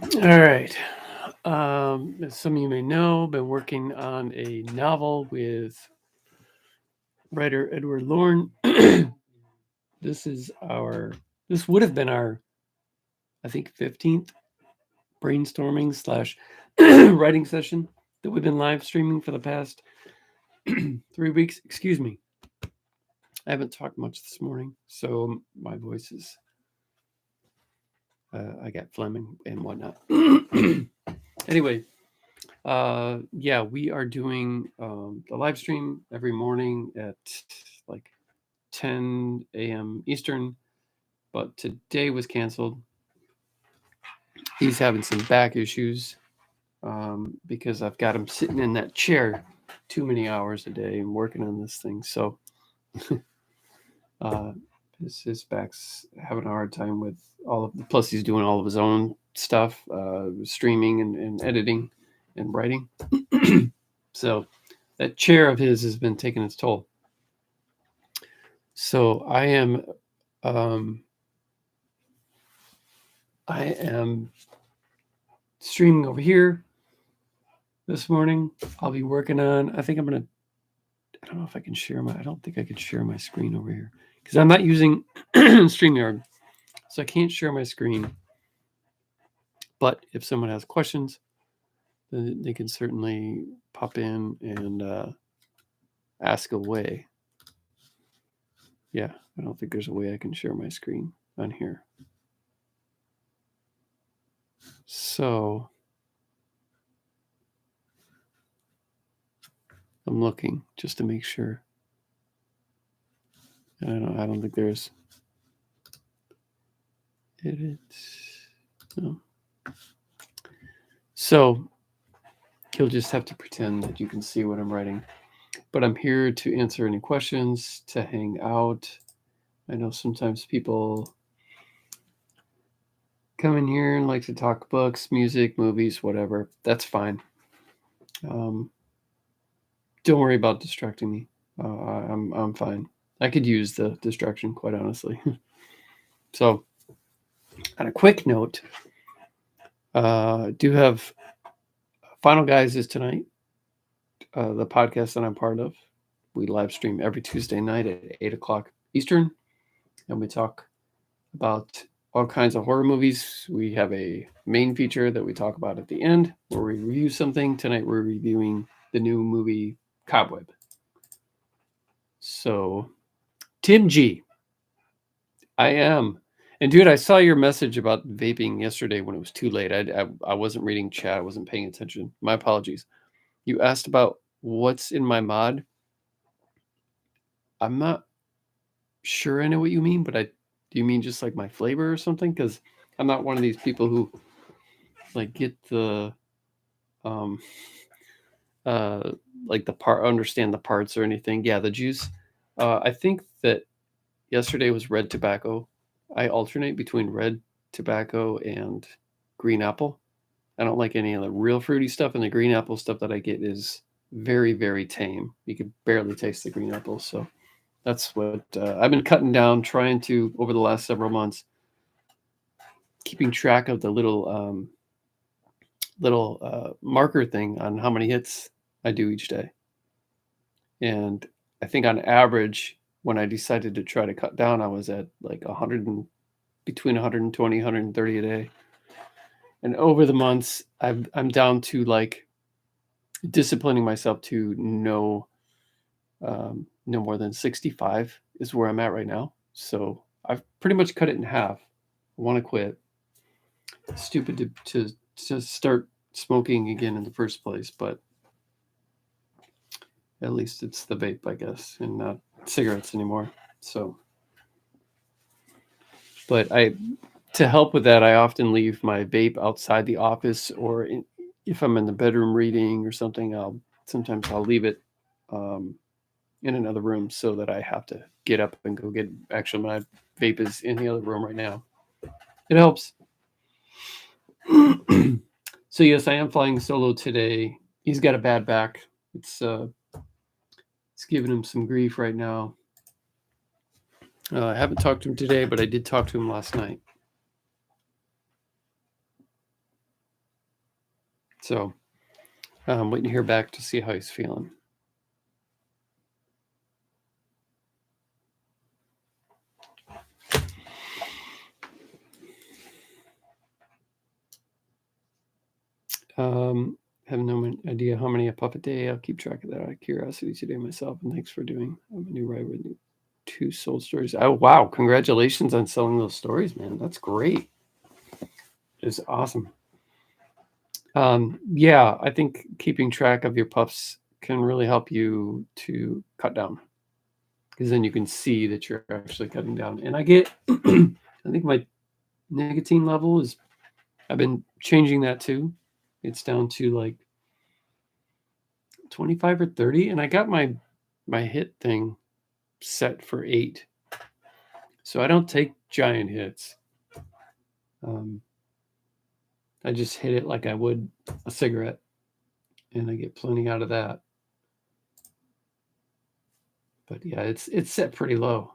All right. As some of you may know, been working on a novel with writer Edward Lorn. this is our. This would have been our, I think, 15th brainstorming slash writing session that we've been live streaming for the past 3 weeks. Excuse me. I haven't talked much this morning, so my voice is. I got phlegm and whatnot. Anyway, yeah, we are doing the live stream every morning at like 10 a.m. Eastern, but today was canceled. He's having some back issues because I've got him sitting in that chair too many hours a day and working on this thing. So uh, his back's having a hard time with all of the, plus he's doing all of his own stuff, streaming and editing and writing. So that chair of his has been taking its toll. So um, I am streaming over here this morning. I'll be working on. I think I'm gonna. I don't know if I can share my. I don't think I can share my screen over here because I'm not using StreamYard, so I can't share my screen. But if someone has questions, then they can certainly pop in and ask away. Yeah, I don't think there's a way I can share my screen on here. So I'm looking just to make sure. I don't think there's edit. No. So you'll just have to pretend that you can see what I'm writing. But I'm here to answer any questions, to hang out. I know sometimes people come in here and like to talk books, music, movies, whatever. That's fine. Don't worry about distracting me. I'm fine. I could use the distraction, quite honestly. So, on a quick note, do have Final Guys is tonight. The podcast that I'm part of. We live stream every Tuesday night at 8 o'clock Eastern, and we talk about all kinds of horror movies. We have a main feature that we talk about at the end where we review something. Tonight we're reviewing the new movie Cobweb. So, Tim G, I am. And dude, I saw your message about vaping yesterday when it was too late. I wasn't reading chat. I wasn't paying attention. My apologies. You asked about what's in my mod. I'm not sure I know what you mean, but do you mean just like my flavor or something? Because I'm not one of these people who like get the um uh like the part understand the parts or anything. Yeah, the juice. I think that yesterday was red tobacco. I alternate between red tobacco and green apple. I don't like any of the real fruity stuff, and the green apple stuff that I get is very, very tame. You can barely taste the green apple. So that's what I've been cutting down, trying to over the last several months, keeping track of the little marker thing on how many hits I do each day. And I think on average, when I decided to try to cut down, I was at like 100 and between 120, 130 a day. And over the months, I'm down to like disciplining myself to no more than 65 is where I'm at right now. So I've pretty much cut it in half. I want to quit. It's stupid to start smoking again in the first place, but at least it's the vape, I guess, and not cigarettes anymore. So, but to help with that, I often leave my vape outside the office, or if I'm in the bedroom reading or something, sometimes I'll leave it in another room so that I have to get up and go get. Actually, my vape is in the other room right now. It helps. So yes, I am flying solo today. He's got a bad back. It's giving him some grief right now. I haven't talked to him today, but I did talk to him last night. So I'm waiting to hear back to see how he's feeling. Have no idea how many I puff a day. I'll keep track of that out of curiosity today myself. And thanks for doing. I'm a new writer with 2 sold stories. Oh wow! Congratulations on selling those stories, man. That's great. It's awesome. Yeah, I think keeping track of your puffs can really help you to cut down, because then you can see that you're actually cutting down. And I get, I think my nicotine level is, I've been changing that too. It's down to like 25 or 30, and I got my hit thing set for 8. So I don't take giant hits. I just hit it like I would a cigarette, and I get plenty out of that. But yeah, it's set pretty low.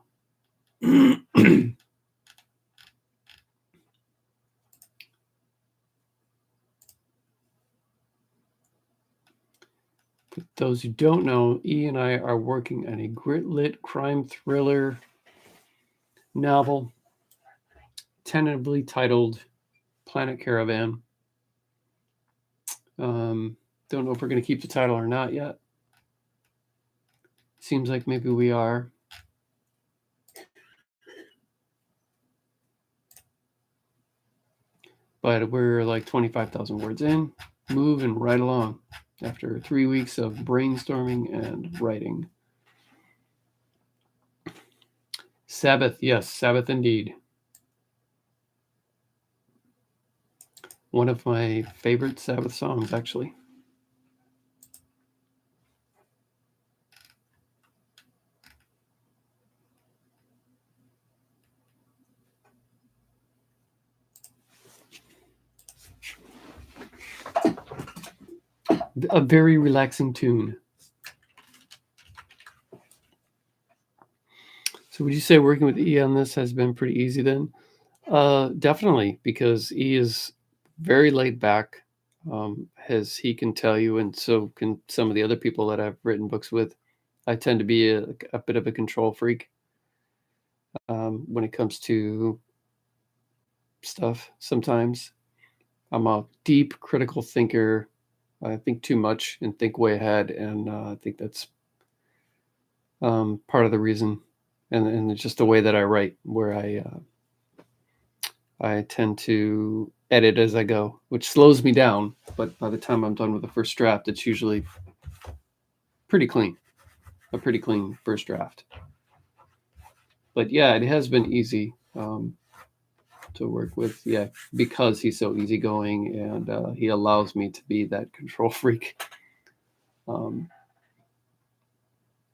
For those who don't know, E and I are working on a grit-lit crime thriller novel, tentatively titled Planet Caravan. Don't know if we're going to keep the title or not yet. Seems like maybe we are. But we're like 25,000 words in, moving right along after 3 weeks of brainstorming and writing. Sabbath, yes, Sabbath indeed. One of my favorite Sabbath songs, actually. A very relaxing tune. So would you say working with E on this has been pretty easy then? Definitely, because E is very laid back, as he can tell you, and so can some of the other people that I've written books with. I tend to be a bit of a control freak when it comes to stuff. Sometimes I'm a deep critical thinker. I think too much and think way ahead, and I think that's part of the reason. And it's just the way that I write, where I tend to edit as I go, which slows me down. But by the time I'm done with the first draft, it's usually pretty clean, a pretty clean first draft. But yeah, it has been easy to work with. Yeah, because he's so easygoing, and he allows me to be that control freak. Um,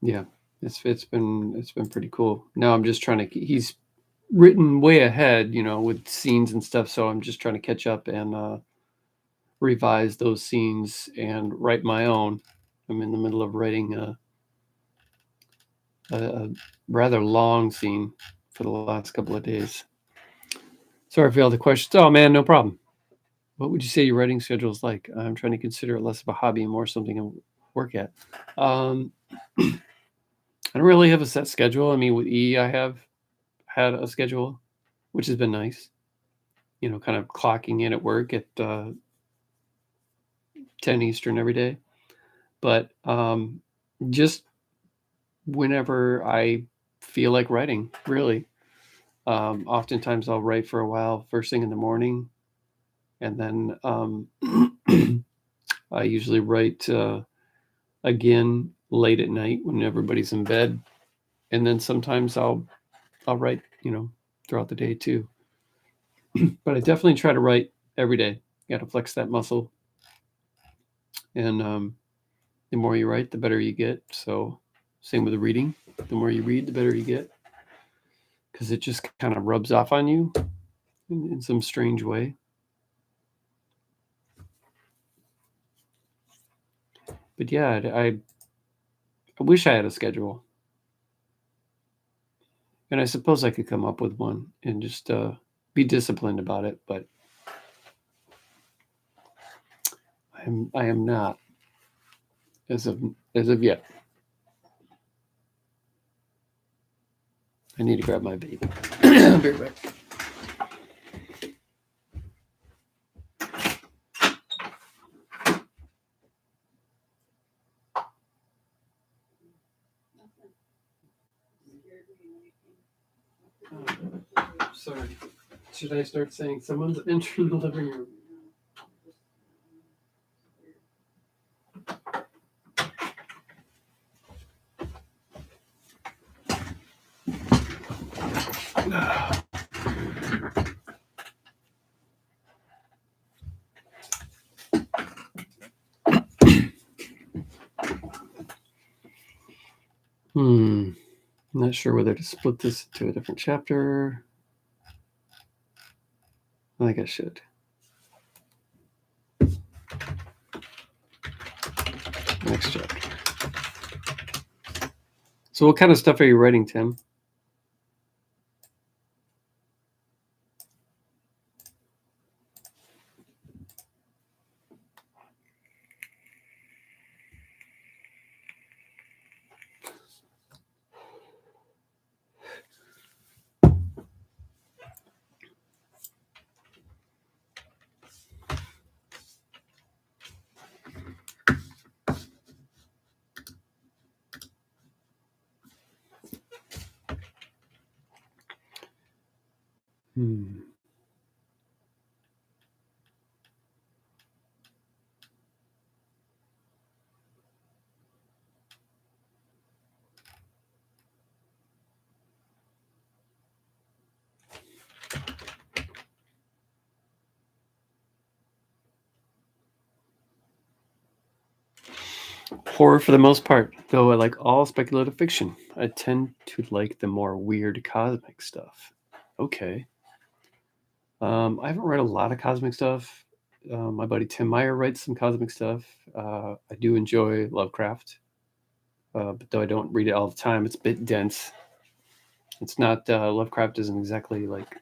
yeah, it's been pretty cool. Now I'm just trying to. He's written way ahead, with scenes and stuff. So I'm just trying to catch up and revise those scenes and write my own. I'm in the middle of writing a rather long scene for the last couple of days. Sorry for all the questions. Oh man, no problem. What would you say your writing schedule is like? I'm trying to consider it less of a hobby and more something to work at. Um, I don't really have a set schedule. I mean, with E, I have had a schedule, which has been nice. Kind of clocking in at work at 10 Eastern every day. But just whenever I feel like writing, really. Oftentimes I'll write for a while first thing in the morning, and then I usually write again late at night when everybody's in bed, and then sometimes I'll write throughout the day too. But I definitely try to write every day. You got to flex that muscle, and the more you write, the better you get. So same with the reading. The more you read, the better you get, because it just kind of rubs off on you in some strange way. But yeah, I wish I had a schedule, and I suppose I could come up with one and just be disciplined about it. But I am not as of yet. I need to grab my baby. I'll be right back. Sorry. Should I start saying someone's entering the living room? I'm not sure whether to split this into a different chapter. I think I should. Next chapter. So what kind of stuff are you writing, Tim? Horror for the most part, though I like all speculative fiction. I tend to like the more weird cosmic stuff. Okay. I haven't read a lot of cosmic stuff. My buddy Tim Meyer writes some cosmic stuff. I do enjoy Lovecraft, but though I don't read it all the time, it's a bit dense. It's not, Lovecraft isn't exactly like,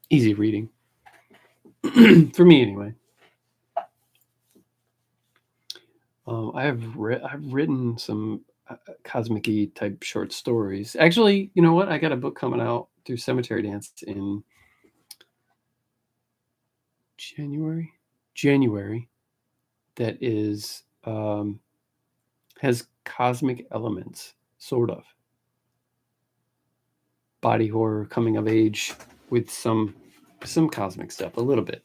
easy reading. For me, anyway. I've written some cosmic-y type short stories. Actually, you know what? I got a book coming out through Cemetery Dance in January. That is has cosmic elements, sort of body horror, coming of age, with some cosmic stuff, a little bit.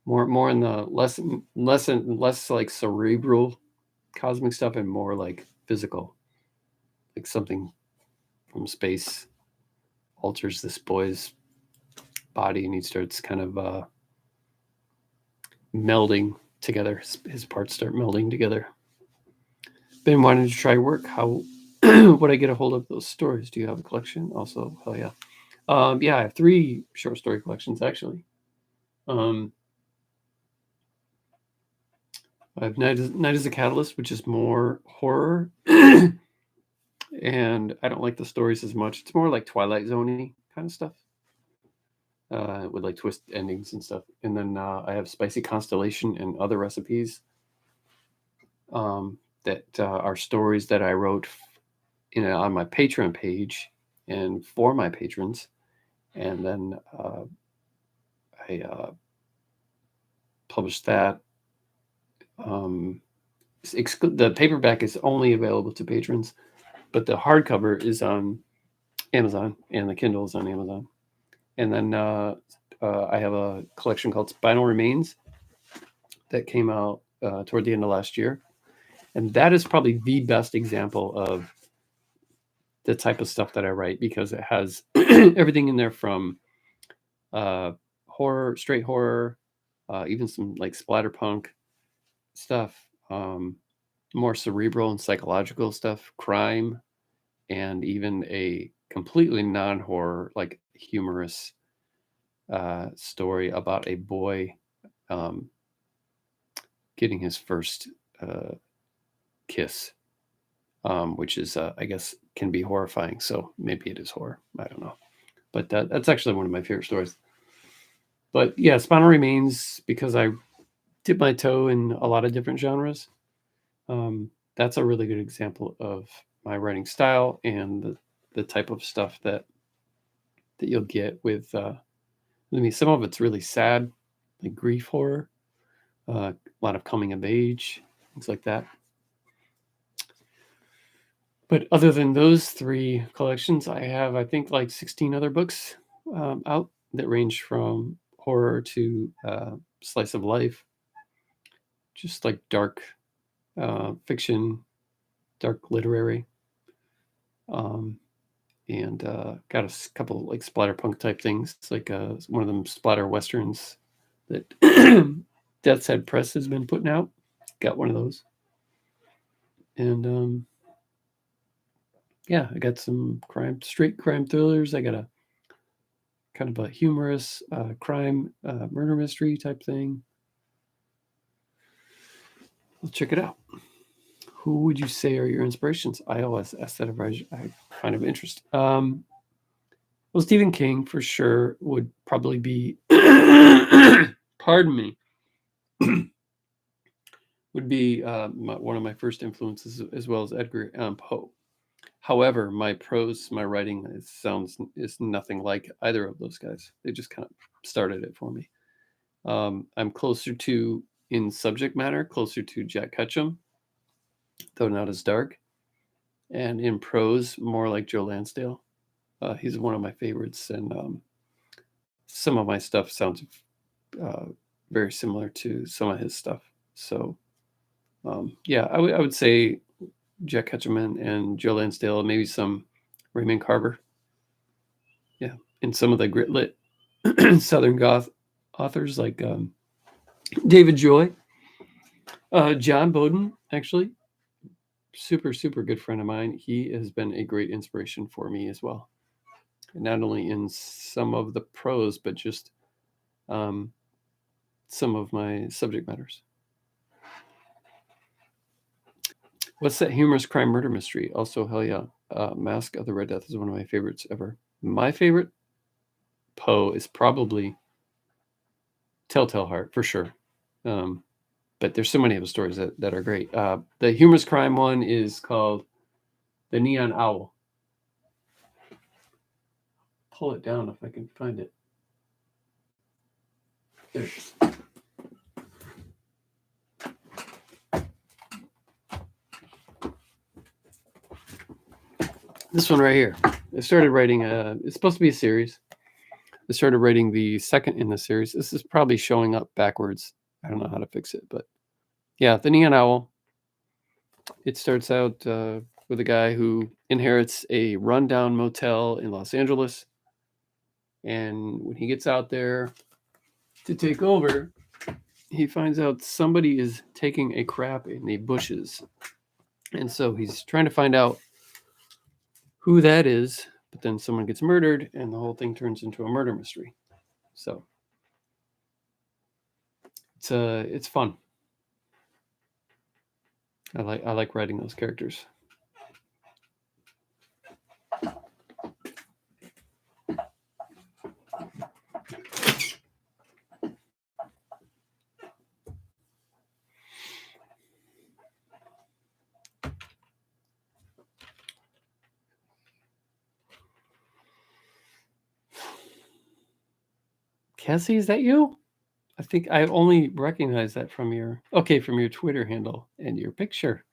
More in the less like cerebral cosmic stuff and more like physical, like something from space alters this boy's body and he starts kind of melding together. His parts start melding together. Been wanting to try work. How would I get a hold of those stories? Do you have a collection? Also, hell yeah. Yeah, I have 3 short story collections actually. I have Night is a Catalyst, which is more horror. And I don't like the stories as much. It's more like Twilight Zone-y kind of stuff. With like twist endings and stuff. And then I have Spicy Constellation and Other Recipes. That are stories that I wrote on my Patreon page and for my patrons. And then I published that. The paperback is only available to patrons, but the hardcover is on Amazon and the Kindle is on Amazon. And then I have a collection called Spinal Remains that came out toward the end of last year. And that is probably the best example of the type of stuff that I write, because it has everything in there from horror, straight horror, even some like splatterpunk stuff, more cerebral and psychological stuff, crime, and even a completely non-horror, like humorous story about a boy getting his first kiss, which is, I guess, can be horrifying. So maybe it is horror. I don't know. But that's actually one of my favorite stories. But yeah, Spinal Remains, because I dip my toe in a lot of different genres. That's a really good example of my writing style and the type of stuff that you'll get with. I mean, some of it's really sad, like grief horror, a lot of coming of age, things like that. But other than those three collections, I have, I think, like 16 other books out that range from horror to slice of life, just like dark fiction, dark literary, and got a couple like splatterpunk type things. It's like one of them splatter westerns that Death's Head Press has been putting out. Got one of those, and yeah, I got some straight crime thrillers. I got a kind of a humorous crime murder mystery type thing. Well, check it out. Who would you say are your inspirations? I always ask that I find of interest. Well, Stephen King for sure would probably be, pardon me, would be one of my first influences, as well as Edgar Allan Poe. However, my prose, my writing is nothing like either of those guys. They just kind of started it for me. I'm closer to, in subject matter, closer to Jack Ketchum, though not as dark, and in prose, more like Joe Lansdale. He's one of my favorites, and some of my stuff sounds very similar to some of his stuff. So, yeah, I would say Jack Ketchum and Joe Lansdale, maybe some Raymond Carver. Yeah, and some of the grit lit Southern Goth authors like David Joy, John Bowden, actually, super good friend of mine. He has been a great inspiration for me as well, and not only in some of the prose, but just some of my subject matters. What's that humorous crime murder mystery? Also, hell yeah, Mask of the Red Death is one of my favorites ever. My favorite Poe is probably Telltale Heart for sure. But there's so many of the stories that are great. The humorous crime one is called The Neon Owl. Pull it down if I can find it. There it is. This one right here. I started writing, it's supposed to be a series. I started writing the second in the series. This is probably showing up backwards. I don't know how to fix it, but yeah, The Neon Owl. It starts out with a guy who inherits a rundown motel in Los Angeles. And when he gets out there to take over, he finds out somebody is taking a crap in the bushes. And so he's trying to find out who that is, but then someone gets murdered and the whole thing turns into a murder mystery. So it's fun. I like writing those characters. Cassie, is that you? I think I only recognize that from your Twitter handle and your picture.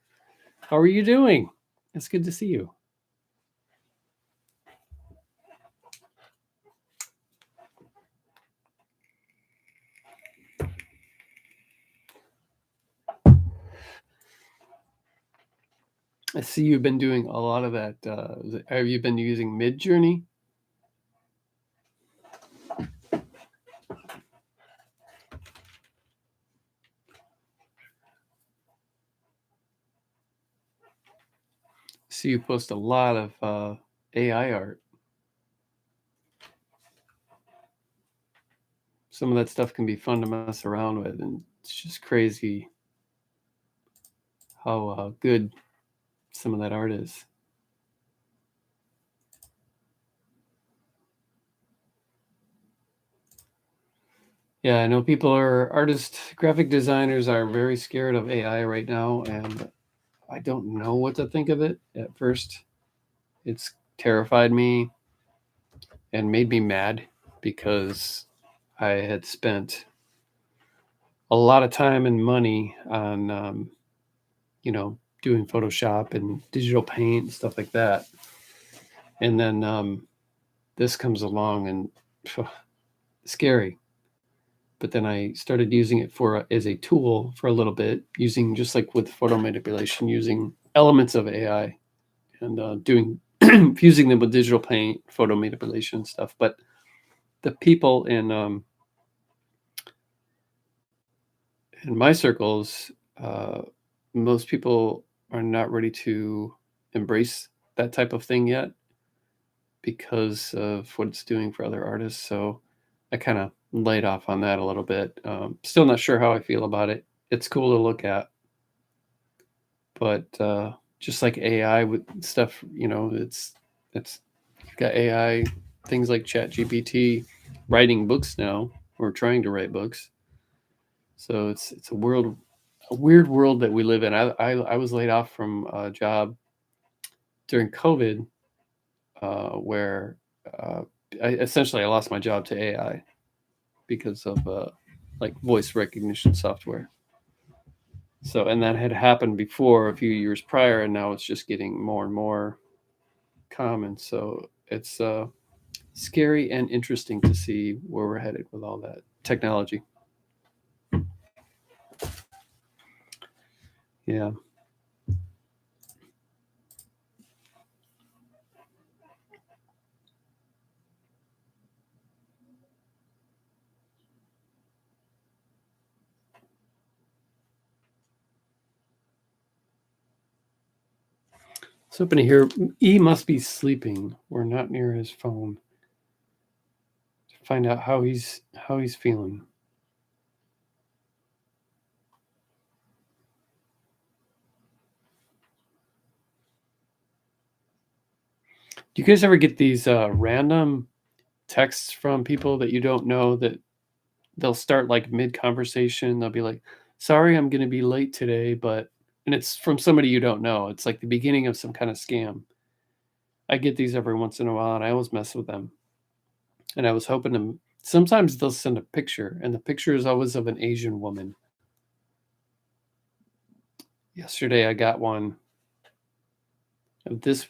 How are you doing? It's good to see you. I see you've been doing a lot of that. Have you been using Midjourney? See you post a lot of AI art. Some of that stuff can be fun to mess around with, and it's just crazy how good some of that art is. Yeah, I know graphic designers are very scared of AI right now, and I don't know what to think of it. At first, it's terrified me and made me mad because I had spent a lot of time and money on, doing Photoshop and digital paint and stuff like that. And then this comes along and phew, scary. But then I started using it as a tool for a little bit, using just like with photo manipulation, using elements of AI and doing fusing them with digital paint, photo manipulation stuff. But the people in my circles, most people are not ready to embrace that type of thing yet because of what it's doing for other artists. So I kind of laid off on that a little bit. Still not sure how I feel about it. It's cool to look at, but just like AI with stuff, it's you've got AI things like ChatGPT writing books now, or trying to write books. So it's a weird world that we live in. I was laid off from a job during COVID, where uh, I lost my job to AI because of like voice recognition software. So, and that had happened before a few years prior, and now it's just getting more and more common. So it's scary and interesting to see where we're headed with all that technology. Yeah. So hoping to hear E must be sleeping. We're not near his phone to find out how he's feeling. Do you guys ever get these random texts from people that you don't know that they'll start like mid conversation? They'll be like, "Sorry, I'm going to be late today," and it's from somebody you don't know. It's like the beginning of some kind of scam. I get these every once in a while, and I always mess with them. And I was hoping to. Sometimes they'll send a picture, and the picture is always of an Asian woman. Yesterday, I got one of this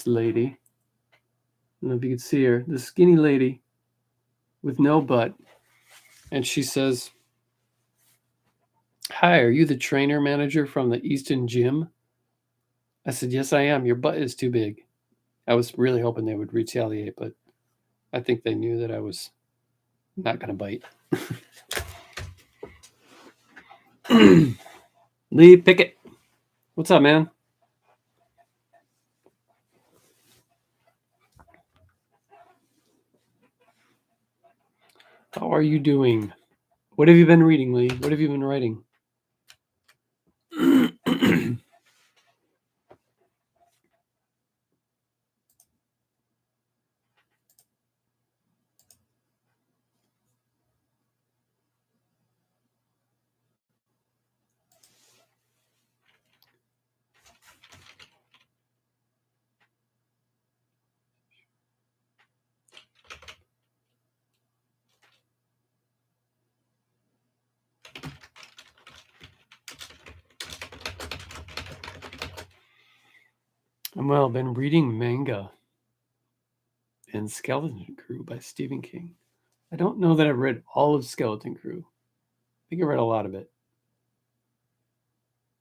lady. I don't know if you can see her, this skinny lady with no butt, and she says, "Hi, are you the trainer manager from the Easton Gym?" I said, "Yes, I am. Your butt is too big." I was really hoping they would retaliate, but I think they knew that I was not going to bite. Lee Pickett, what's up, man? How are you doing? What have you been reading, Lee? What have you been writing? Well, I've been reading manga and Skeleton Crew by Stephen King. I don't know that I've read all of Skeleton Crew. I think I read a lot of it.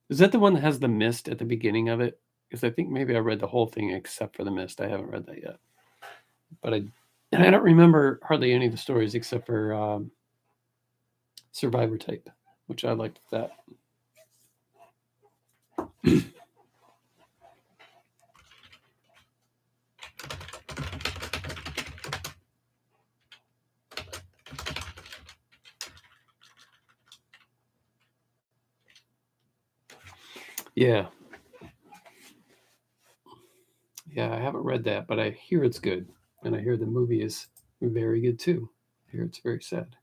Is that the one that has the mist at the beginning of it? Because I think maybe I read the whole thing except for the mist. I haven't read that yet. But I don't remember hardly any of the stories except for Survivor Type, which I liked that. Yeah. Yeah, I haven't read that, but I hear it's good. And I hear the movie is very good too. I hear it's very sad.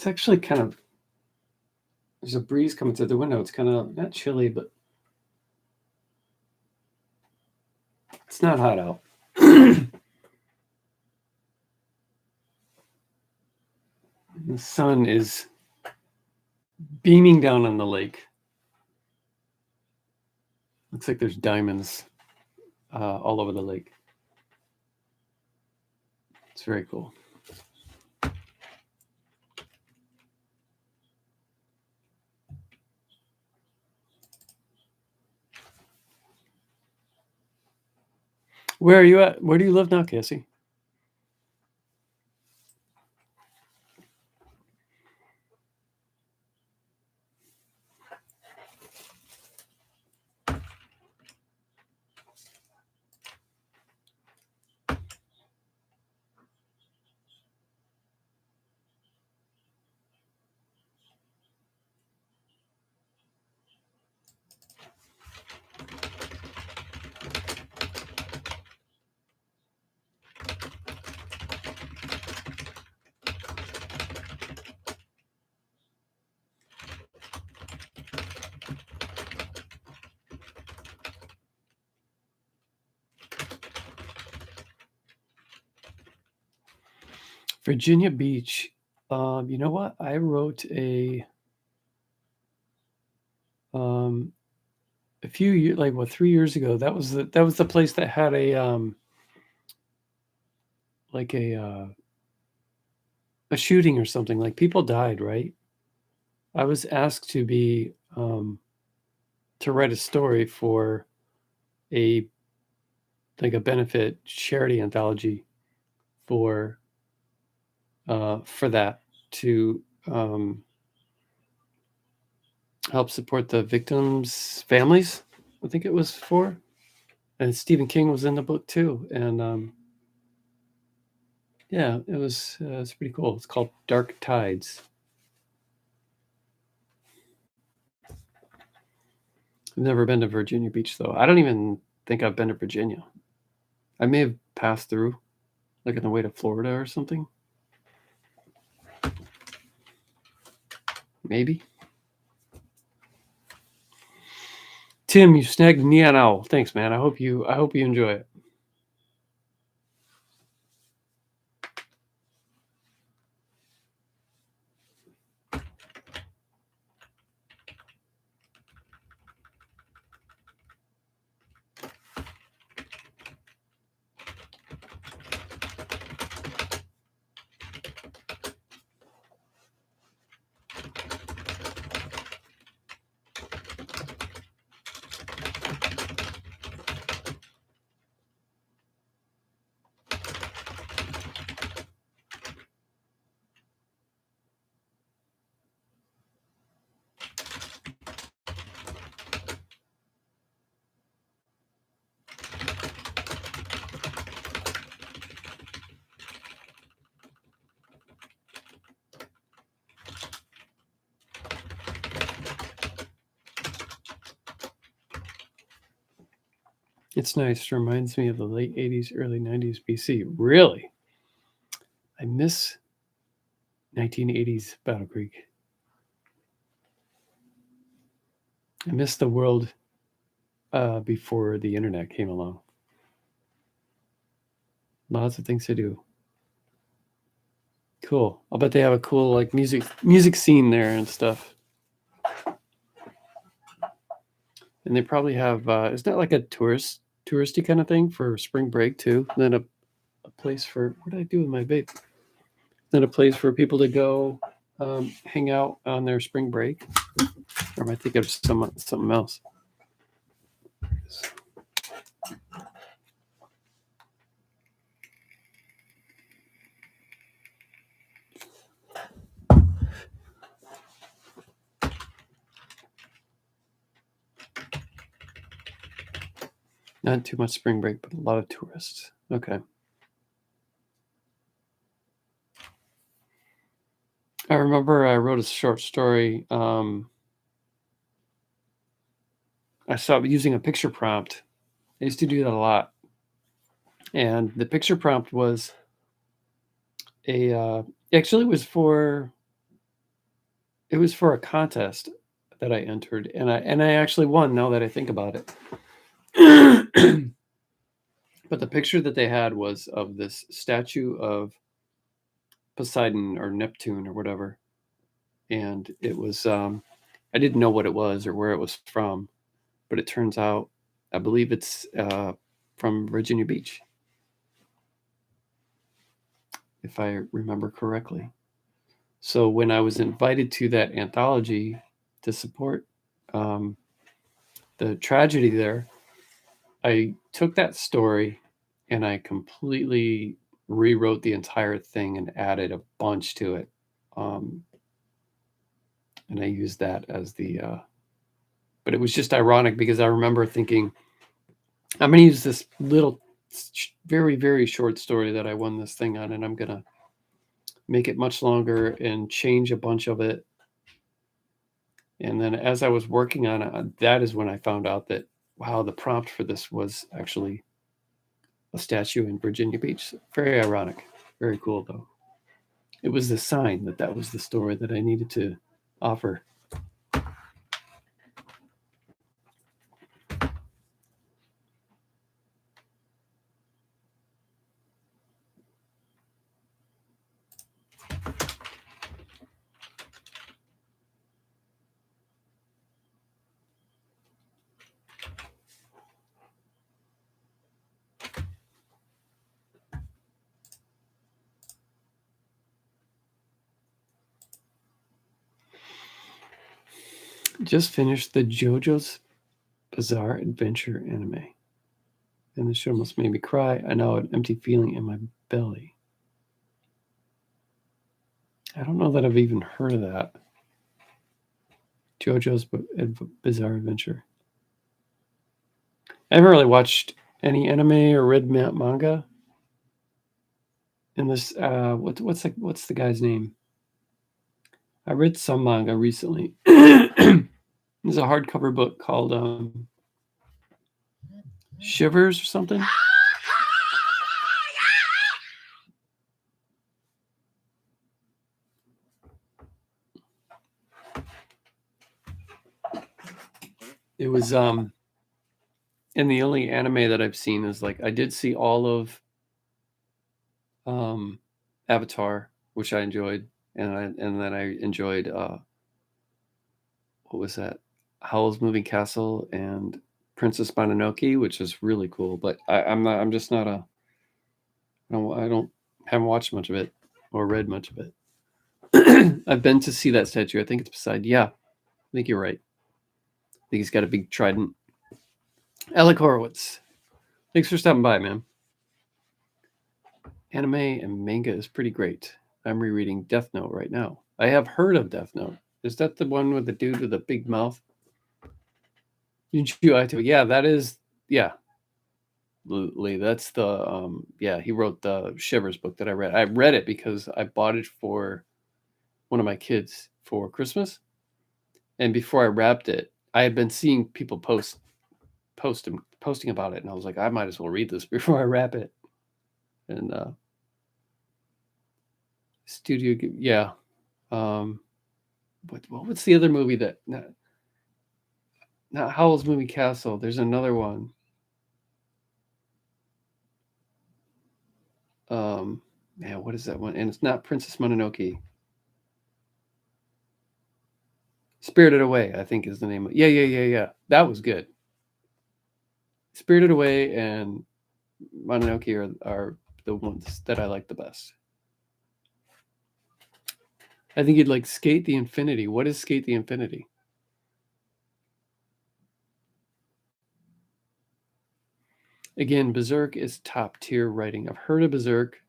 It's actually kind of there's a breeze coming through the window. It's kind of not chilly, but it's not hot out. The sun is beaming down on the lake. Looks like there's diamonds all over the lake. It's very cool. Where are you at? Where do you live now, Cassie? Virginia Beach. You know what? I wrote a few years, like what, 3 years ago. That was the place that had like a shooting or something. Like people died, right? I was asked to write a story for a like a benefit charity anthology for that to help support the victims' families. I think it was for, and Stephen King was in the book too. And yeah, it's pretty cool. It's called Dark Tides. I've never been to Virginia Beach though. I don't even think I've been to Virginia. I may have passed through, like on the way to Florida or something. Maybe. Tim, you snagged a neon owl. Thanks, man. I hope you enjoy it. It's nice. Reminds me of the late 80s, early 90s BC. Really? I miss 1980s Battle Creek. I miss the world before the internet came along. Lots of things to do. Cool. I'll bet they have a cool like music scene there and stuff. And they probably have isn't that like a touristy kind of thing for spring break too? And then a place for what did I do with my vape? Then a place for people to go hang out on their spring break. Or am I thinking of something else? Not too much spring break, but a lot of tourists. Okay. I remember I wrote a short story. I stopped using a picture prompt. I used to do that a lot. And the picture prompt was actually it was for it was for a contest that I entered, and I actually won. Now that I think about it, but the picture that they had was of this statue of Poseidon or Neptune or whatever, and it was I didn't know what it was or where it was from, but it turns out I believe it's from Virginia Beach, if I remember correctly. So when I was invited to that anthology to support the tragedy there, I took that story and I completely rewrote the entire thing and added a bunch to it. And I used that as the, but it was just ironic because I remember thinking, I'm going to use this little, very, very short story that I won this thing on, and I'm going to make it much longer and change a bunch of it. And then as I was working on it, that is when I found out that, wow, the prompt for this was actually a statue in Virginia Beach. Very ironic. Very cool, though. It was the sign that that was the story that I needed to offer. Just finished the JoJo's Bizarre Adventure anime. And the show almost made me cry. I know an empty feeling in my belly. I don't know that I've even heard of that. JoJo's Bizarre Adventure. I haven't really watched any anime or read manga. And this, what's the guy's name? I read some manga recently. There's a hardcover book called Shivers or something. It was and the only anime that I've seen is like I did see all of Avatar, which I enjoyed, and then I enjoyed what was that? Howl's Moving Castle and Princess Mononoke, which is really cool. But I'm just not a I don't haven't watched much of it or read much of it. I've been to see that statue. I think it's beside. Yeah, I think you're right. I think he's got a big trident. Alec Horowitz, thanks for stopping by, man. Anime and manga is pretty great. I'm rereading Death Note right now. I have heard of Death Note. Is that the one with the dude with the big mouth? Yeah, that is. Yeah, Lee. That's the. Yeah, he wrote the Shivers book that I read. I read it because I bought it for one of my kids for Christmas, and before I wrapped it, I had been seeing people posting about it, and I was like, I might as well read this before I wrap it. And Studio, yeah. What's the other movie that not Howl's Moving Castle? There's another one. Man, what is that one? And it's not Princess Mononoke. Spirited Away, I think is the name. Yeah. That was good. Spirited Away and Mononoke are the ones that I like the best. I think you'd like Skate the Infinity. What is Skate the Infinity? Again, Berserk is top tier writing. I've heard of Berserk.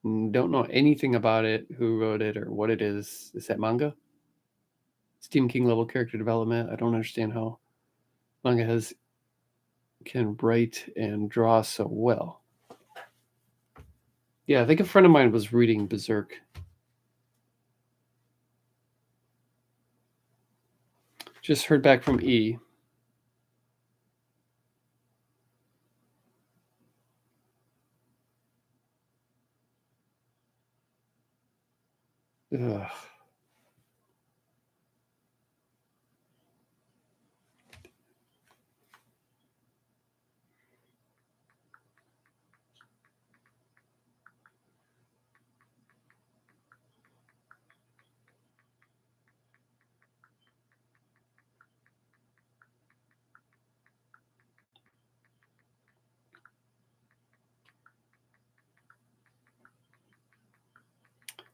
Don't know anything about it, who wrote it, or what it is. Is that manga? Stephen King level character development. I don't understand how manga can write and draw so well. Yeah, I think a friend of mine was reading Berserk. Just heard back from E. Ugh.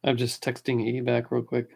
I'm just texting E back real quick.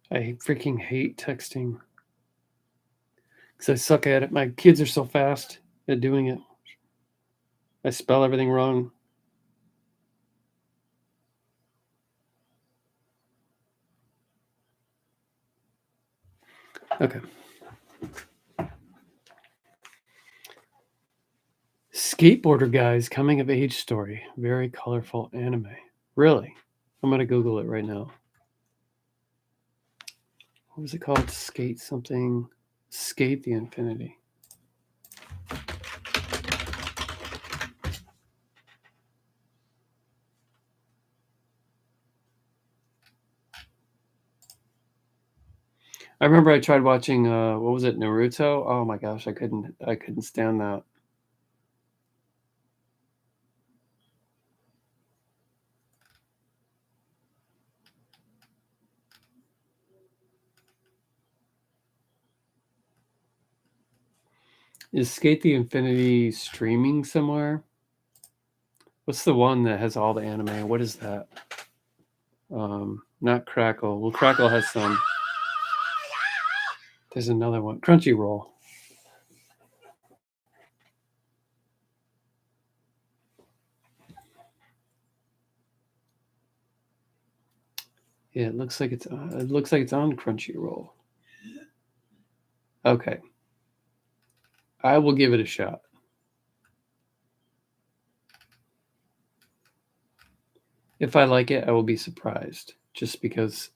I freaking hate texting because I suck at it. My kids are so fast at doing it. I spell everything wrong. Okay. Skateboarder guy's coming of age story. Very colorful anime. Really? I'm going to Google it right now. What was it called? Skate something. Skate the Infinity. I remember I tried watching what was it, Naruto? Oh my gosh, I couldn't stand that. Is Skate the Infinity streaming somewhere? What's the one that has all the anime? What is that? Not Crackle. Well, Crackle has some. There's another one. Crunchyroll. Yeah, it looks like it's on Crunchyroll. Okay. I will give it a shot. If I like it, I will be surprised. Just because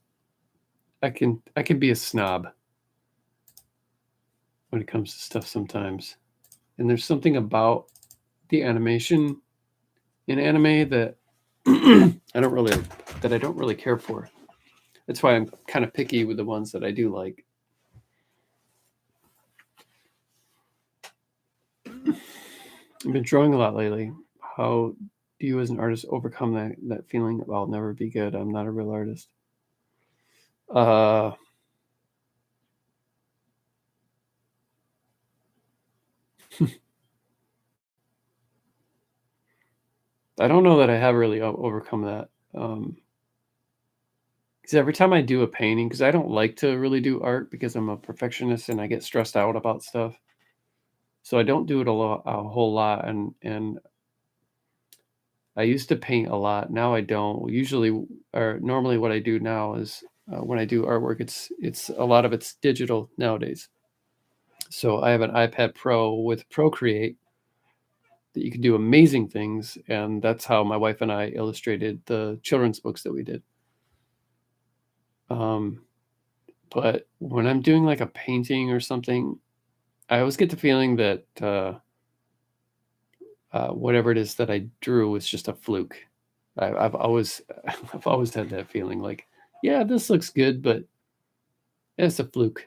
I can be a snob when it comes to stuff sometimes. And there's something about the animation in anime that I don't really care for. That's why I'm kind of picky with the ones that I do like. I've been drawing a lot lately. How do you as an artist overcome that feeling of I'll never be good? I'm not a real artist. Uh I don't know that I have really overcome that. Because every time I do a painting, because I don't like to really do art because I'm a perfectionist and I get stressed out about stuff. So I don't do it a whole lot, and I used to paint a lot. Now I don't. Usually, or normally, what I do now is when I do artwork, it's a lot of it's digital nowadays. So I have an iPad Pro with Procreate that you can do amazing things, and that's how my wife and I illustrated the children's books that we did. Um, but when I'm doing like a painting or something, I always get the feeling that whatever it is that I drew was just a fluke. I've always I've always had that feeling like, yeah, this looks good, but it's a fluke.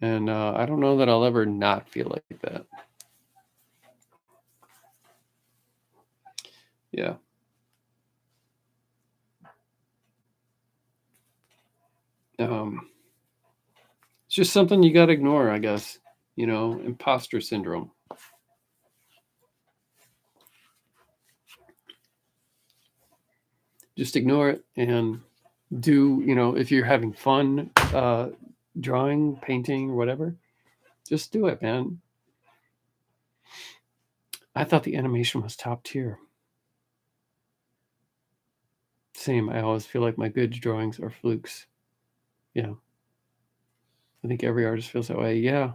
And I don't know that I'll ever not feel like that. Yeah. Um, it's just something you got to ignore, I guess. Imposter syndrome. Just ignore it and do, if you're having fun drawing, painting, whatever, just do it, man. I thought the animation was top tier. Same. I always feel like my good drawings are flukes. Yeah. I think every artist feels that way. Yeah.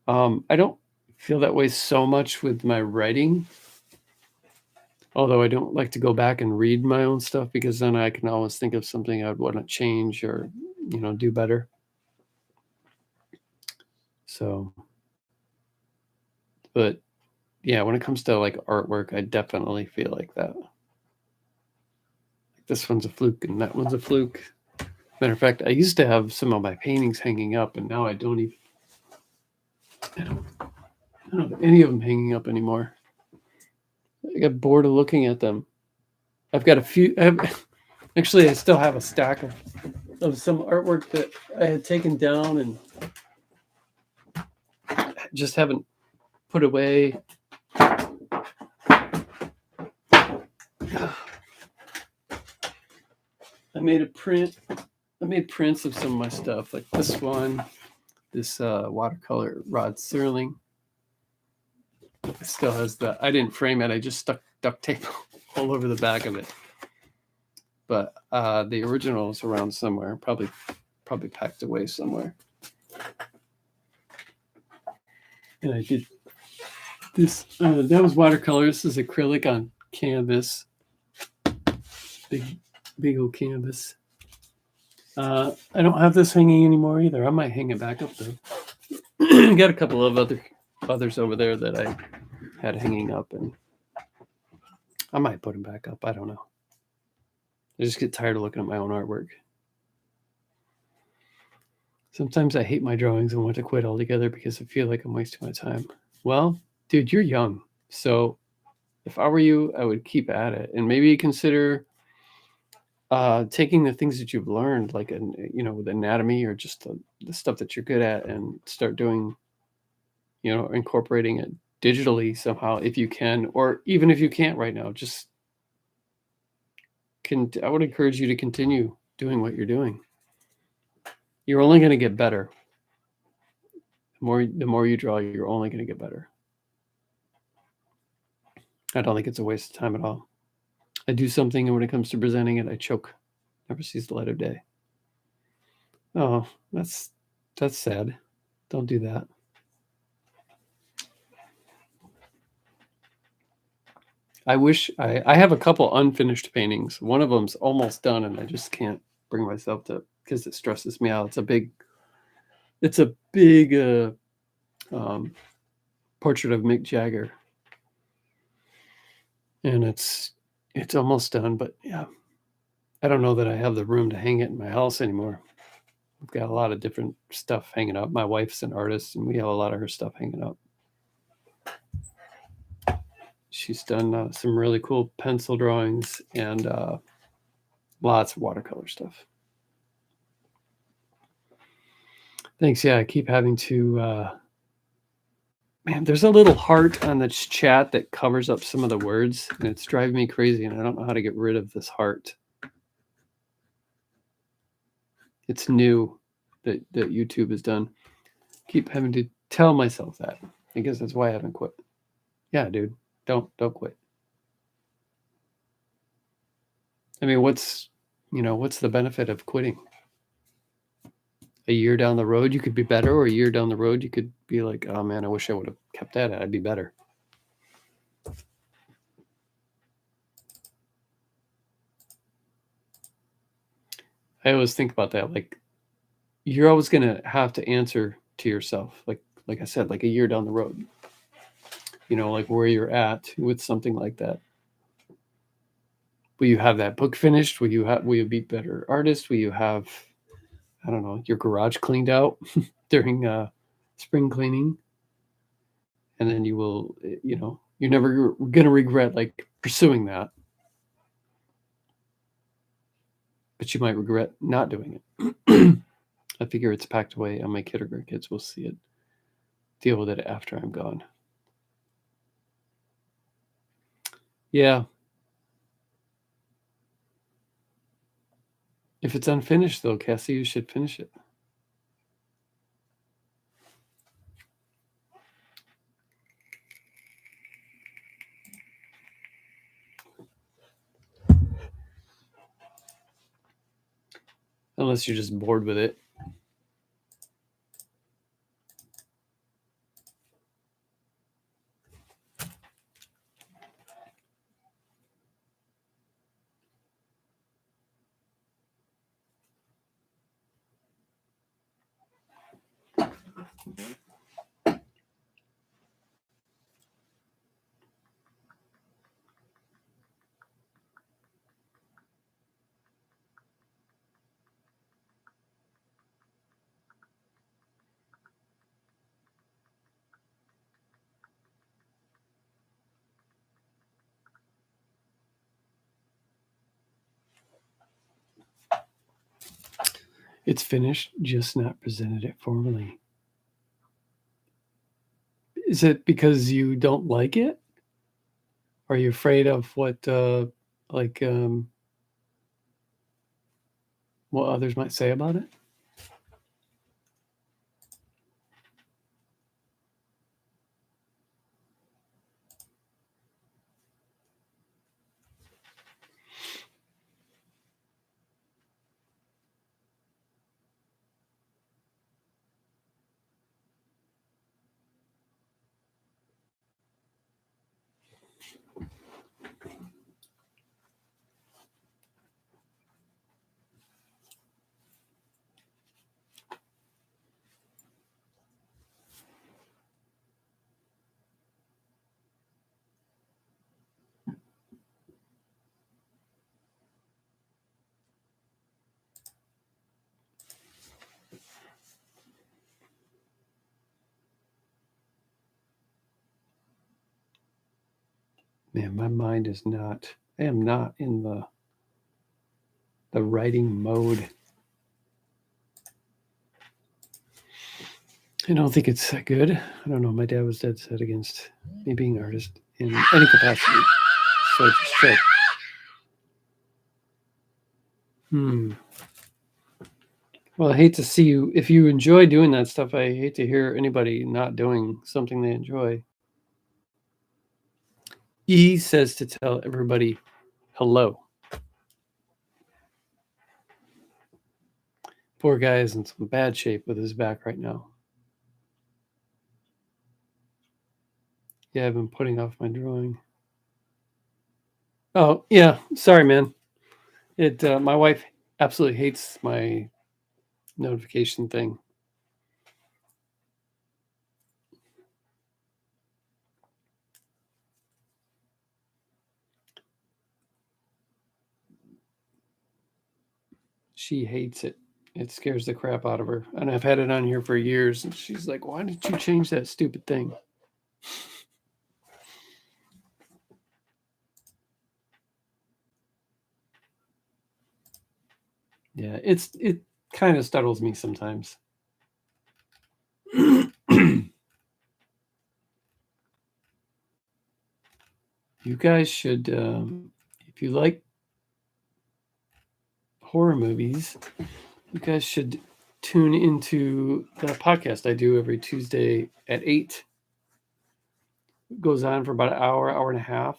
I don't feel that way so much with my writing, although I don't like to go back and read my own stuff because then I can always think of something I'd want to change or, do better. So, but yeah, when it comes to like artwork, I definitely feel like that. Like this one's a fluke and that one's a fluke. Matter of fact, I used to have some of my paintings hanging up, and now I don't even. I don't have any of them hanging up anymore. I got bored of looking at them. I've got a few. Actually, I still have a stack of some artwork that I had taken down and just haven't put away. I made a print. I made prints of some of my stuff, like this one, this watercolor Rod Serling. It still has the. I didn't frame it. I just stuck duct tape all over the back of it. But the original is around somewhere, probably packed away somewhere. And I did this. That was watercolor. This is acrylic on canvas. Big old canvas. I don't have this hanging anymore either. I might hang it back up though. Got a couple of others over there that I had hanging up, and I might put them back up. I don't know. I just get tired of looking at my own artwork. Sometimes I hate my drawings and want to quit altogether because I feel like I'm wasting my time. Well, dude, you're young. So if I were you, I would keep at it and maybe consider taking the things that you've learned, like with anatomy or just the stuff that you're good at, and start doing, incorporating it digitally somehow if you can, or even if you can't right now. I would encourage you to continue doing what you're doing. You're only going to get better. The more you draw, you're only going to get better. I don't think it's a waste of time at all. I do something, and when it comes to presenting it, I choke. Never sees the light of day. Oh, that's sad. Don't do that. I wish I have a couple unfinished paintings. One of them's almost done, and I just can't bring myself to, because it stresses me out. It's a big portrait of Mick Jagger, and it's almost done. But yeah, I don't know that I have the room to hang it in my house anymore. I've got a lot of different stuff hanging up. My wife's an artist, and we have a lot of her stuff hanging up. She's done some really cool pencil drawings and lots of watercolor stuff. Thanks. Yeah, I keep having to. Man, there's a little heart on the chat that covers up some of the words, and it's driving me crazy, and I don't know how to get rid of this heart. It's new that YouTube has done. Keep having to tell myself that. I guess that's why I haven't quit. Yeah, dude, don't quit. I mean, what's the benefit of quitting? A year down the road, you could be better, or a year down the road, you could be like, oh man, I wish I would have kept at it. I'd be better. I always think about that. Like, you're always going to have to answer to yourself. Like I said, like a year down the road, like where you're at with something like that. Will you have that book finished? Will you be better artist? Will you have, I don't know, your garage cleaned out during spring cleaning? And then you will, you're never going to regret like pursuing that. But you might regret not doing it. I figure it's packed away, and my kid or grandkids will see it, deal with it after I'm gone. Yeah. If it's unfinished, though, Cassie, you should finish it. Unless you're just bored with it. It's finished, just not presented it formally. Is it because you don't like it? Are you afraid of like, what others might say about it? Man, my mind is not. I am not in the writing mode. I don't think it's that good. I don't know. My dad was dead set against me being an artist in any capacity. So just felt, Well, I hate to see you. If you enjoy doing that stuff, I hate to hear anybody not doing something they enjoy. E says to tell everybody hello. Poor guy is in some bad shape with his back right now. Yeah, I've been putting off my drawing. Oh, yeah. Sorry, man. My wife absolutely hates my notification thing. She hates it. It scares the crap out of her. And I've had it on here for years. And she's like, why did you change that stupid thing? Yeah, it kind of startles me sometimes. You guys should, if you like horror movies, you guys should tune into the podcast I do every Tuesday at 8. It goes on for about an hour, hour and a half,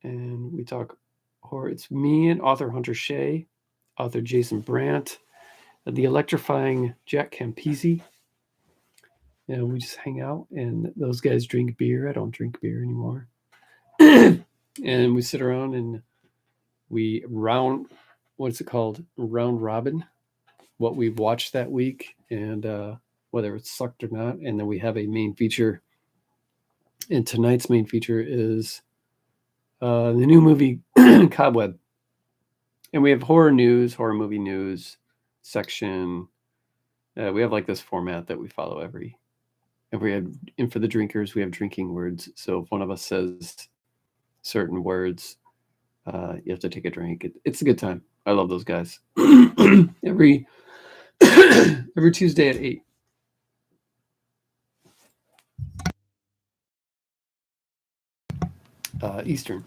and we talk horror. It's me and author Hunter Shea, author Jason Brandt, the electrifying Jack Campisi. And we just hang out, and those guys drink beer. I don't drink beer anymore. And we sit around and we what's it called? Round robin, what we've watched that week and whether it sucked or not. And then we have a main feature. And tonight's main feature is the new movie Cobweb. And we have horror movie news section. We have like this format that we follow and for the drinkers, we have drinking words. So if one of us says certain words, you have to take a drink. It's a good time. I love those guys. every every Tuesday at 8. Eastern.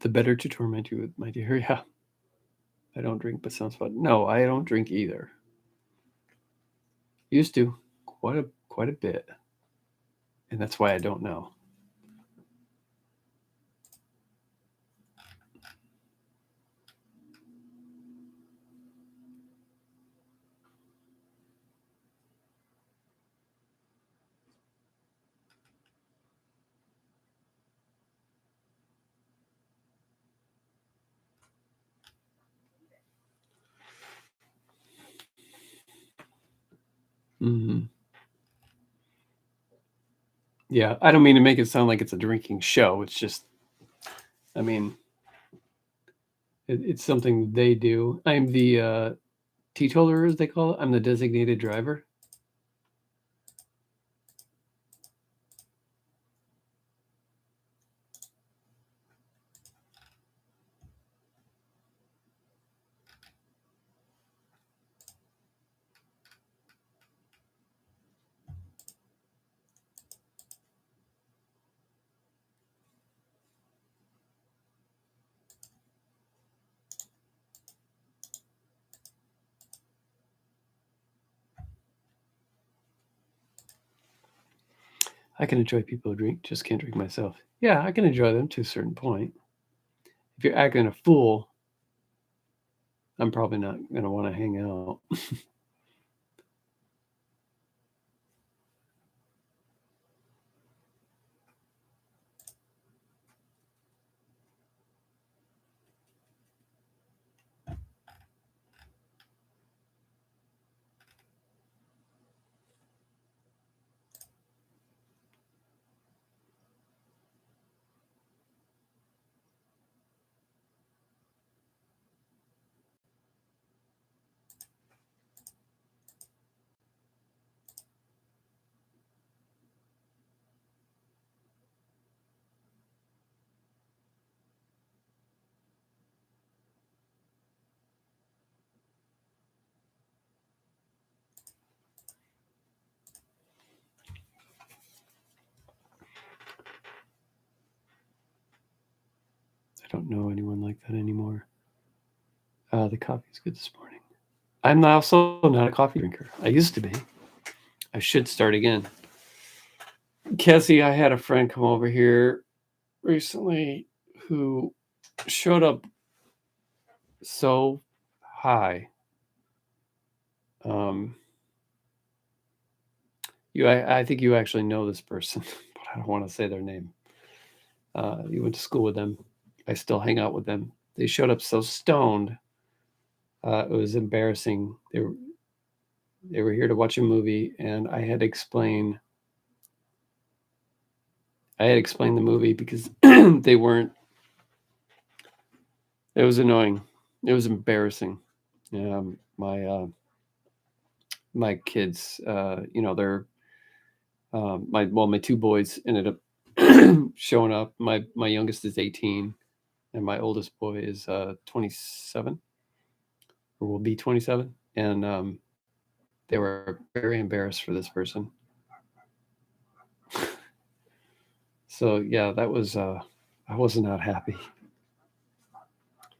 The better to torment you with, my dear. Yeah. I don't drink, but sounds fun. No, I don't drink either. Used to quite a bit, and that's why I don't know. Mm-hmm. Yeah, I don't mean to make it sound like it's a drinking show. It's just, I mean, it's something they do. I'm the teetotaler, as they call it. I'm the designated driver. I can enjoy people who drink, just can't drink myself. Yeah, I can enjoy them to a certain point. If you're acting a fool, I'm probably not going to want to hang out. I don't know anyone like that anymore. The coffee's good this morning. I'm also not a coffee drinker. I used to be. I should start again. Cassie, I had a friend come over here recently who showed up so high. Um, I think you actually know this person, but I don't want to say their name. You went to school with them. I still hang out with them. They showed up so stoned. It was embarrassing. They were here to watch a movie, and I had to explain. I had to explain the movie because they weren't. It was annoying. It was embarrassing. My kids, they're my two boys ended up showing up. My youngest is 18, and my oldest boy is 27, or will be 27, and they were very embarrassed for this person. So yeah, that was I was not happy.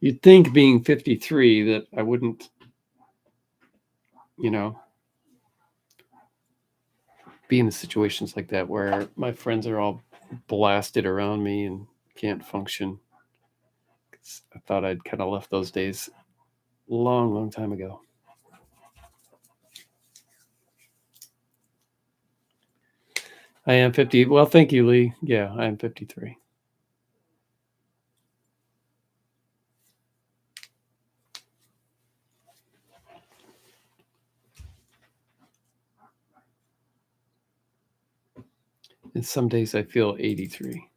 You'd think being 53 that I wouldn't, you know, be in situations like that where my friends are all blasted around me and can't function. 'Cause I thought I'd kind of left those days long, long time ago. I am 50. Well, thank you, Lee. Yeah, I am 53. And some days I feel 83.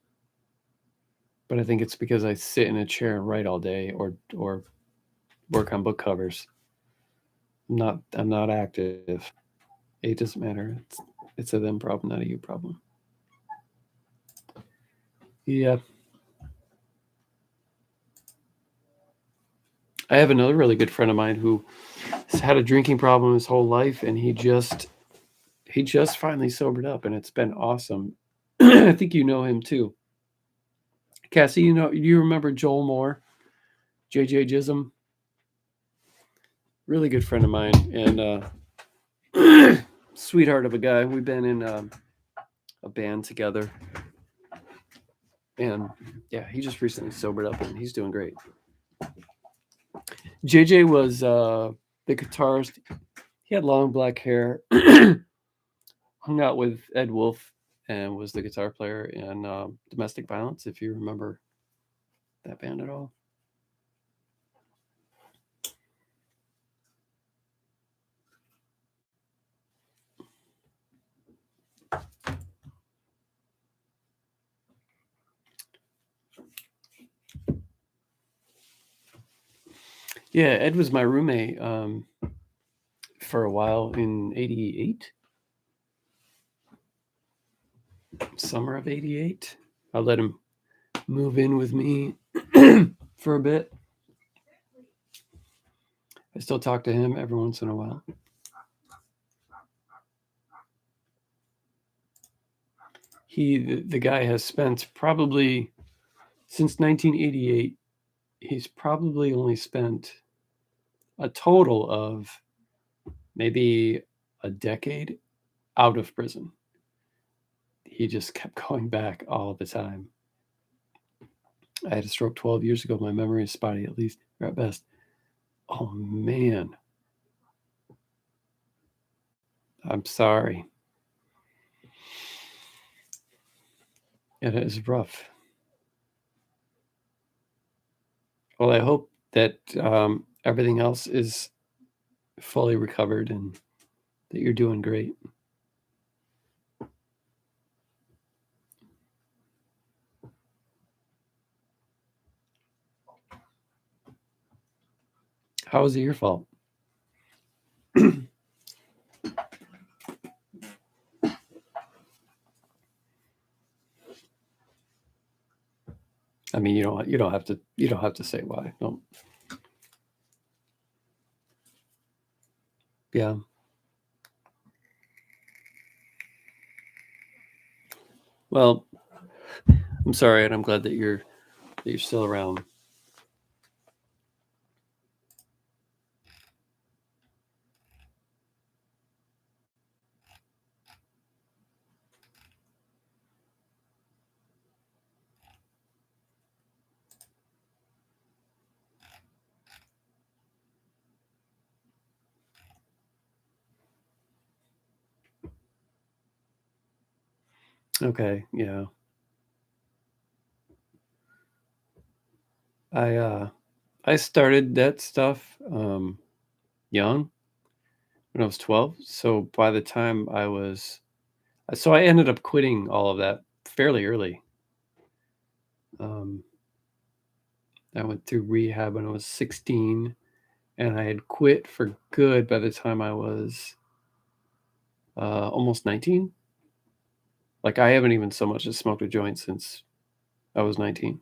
But I think it's because I sit in a chair and write all day or work on book covers. I'm not active. It doesn't matter. It's a them problem, not a you problem. Yeah. I have another really good friend of mine who has had a drinking problem his whole life, and he just finally sobered up, and it's been awesome. I think you know him too. Cassie, you remember Joel Moore, JJ Jism, really good friend of mine, and sweetheart of a guy. We've been in a band together, and yeah, he just recently sobered up, and he's doing great. JJ was the guitarist. He had long black hair, hung out with Ed Wolf, and was the guitar player in Domestic Violence, if you remember that band at all. Yeah, Ed was my roommate for a while in '88, summer of '88. I let him move in with me for a bit. I still talk to him every once in a while. The guy has spent probably since 1988. He's probably only spent a total of maybe a decade out of prison. he just kept going back all the time. I had a stroke 12 years ago. My memory is spotty, at least, or at best. Oh, man. I'm sorry. It is rough. Well, I hope that everything else is fully recovered and that you're doing great. How is it your fault? I mean, you don't have to say why. Don't. Yeah. Well, I'm sorry, and I'm glad that you're still around. Okay. Yeah. I started that stuff young when I was 12. So by the time I ended up quitting all of that fairly early. Um, I went through rehab when I was 16, and I had quit for good by the time I was almost 19. Like I haven't even so much as smoked a joint since I was 19.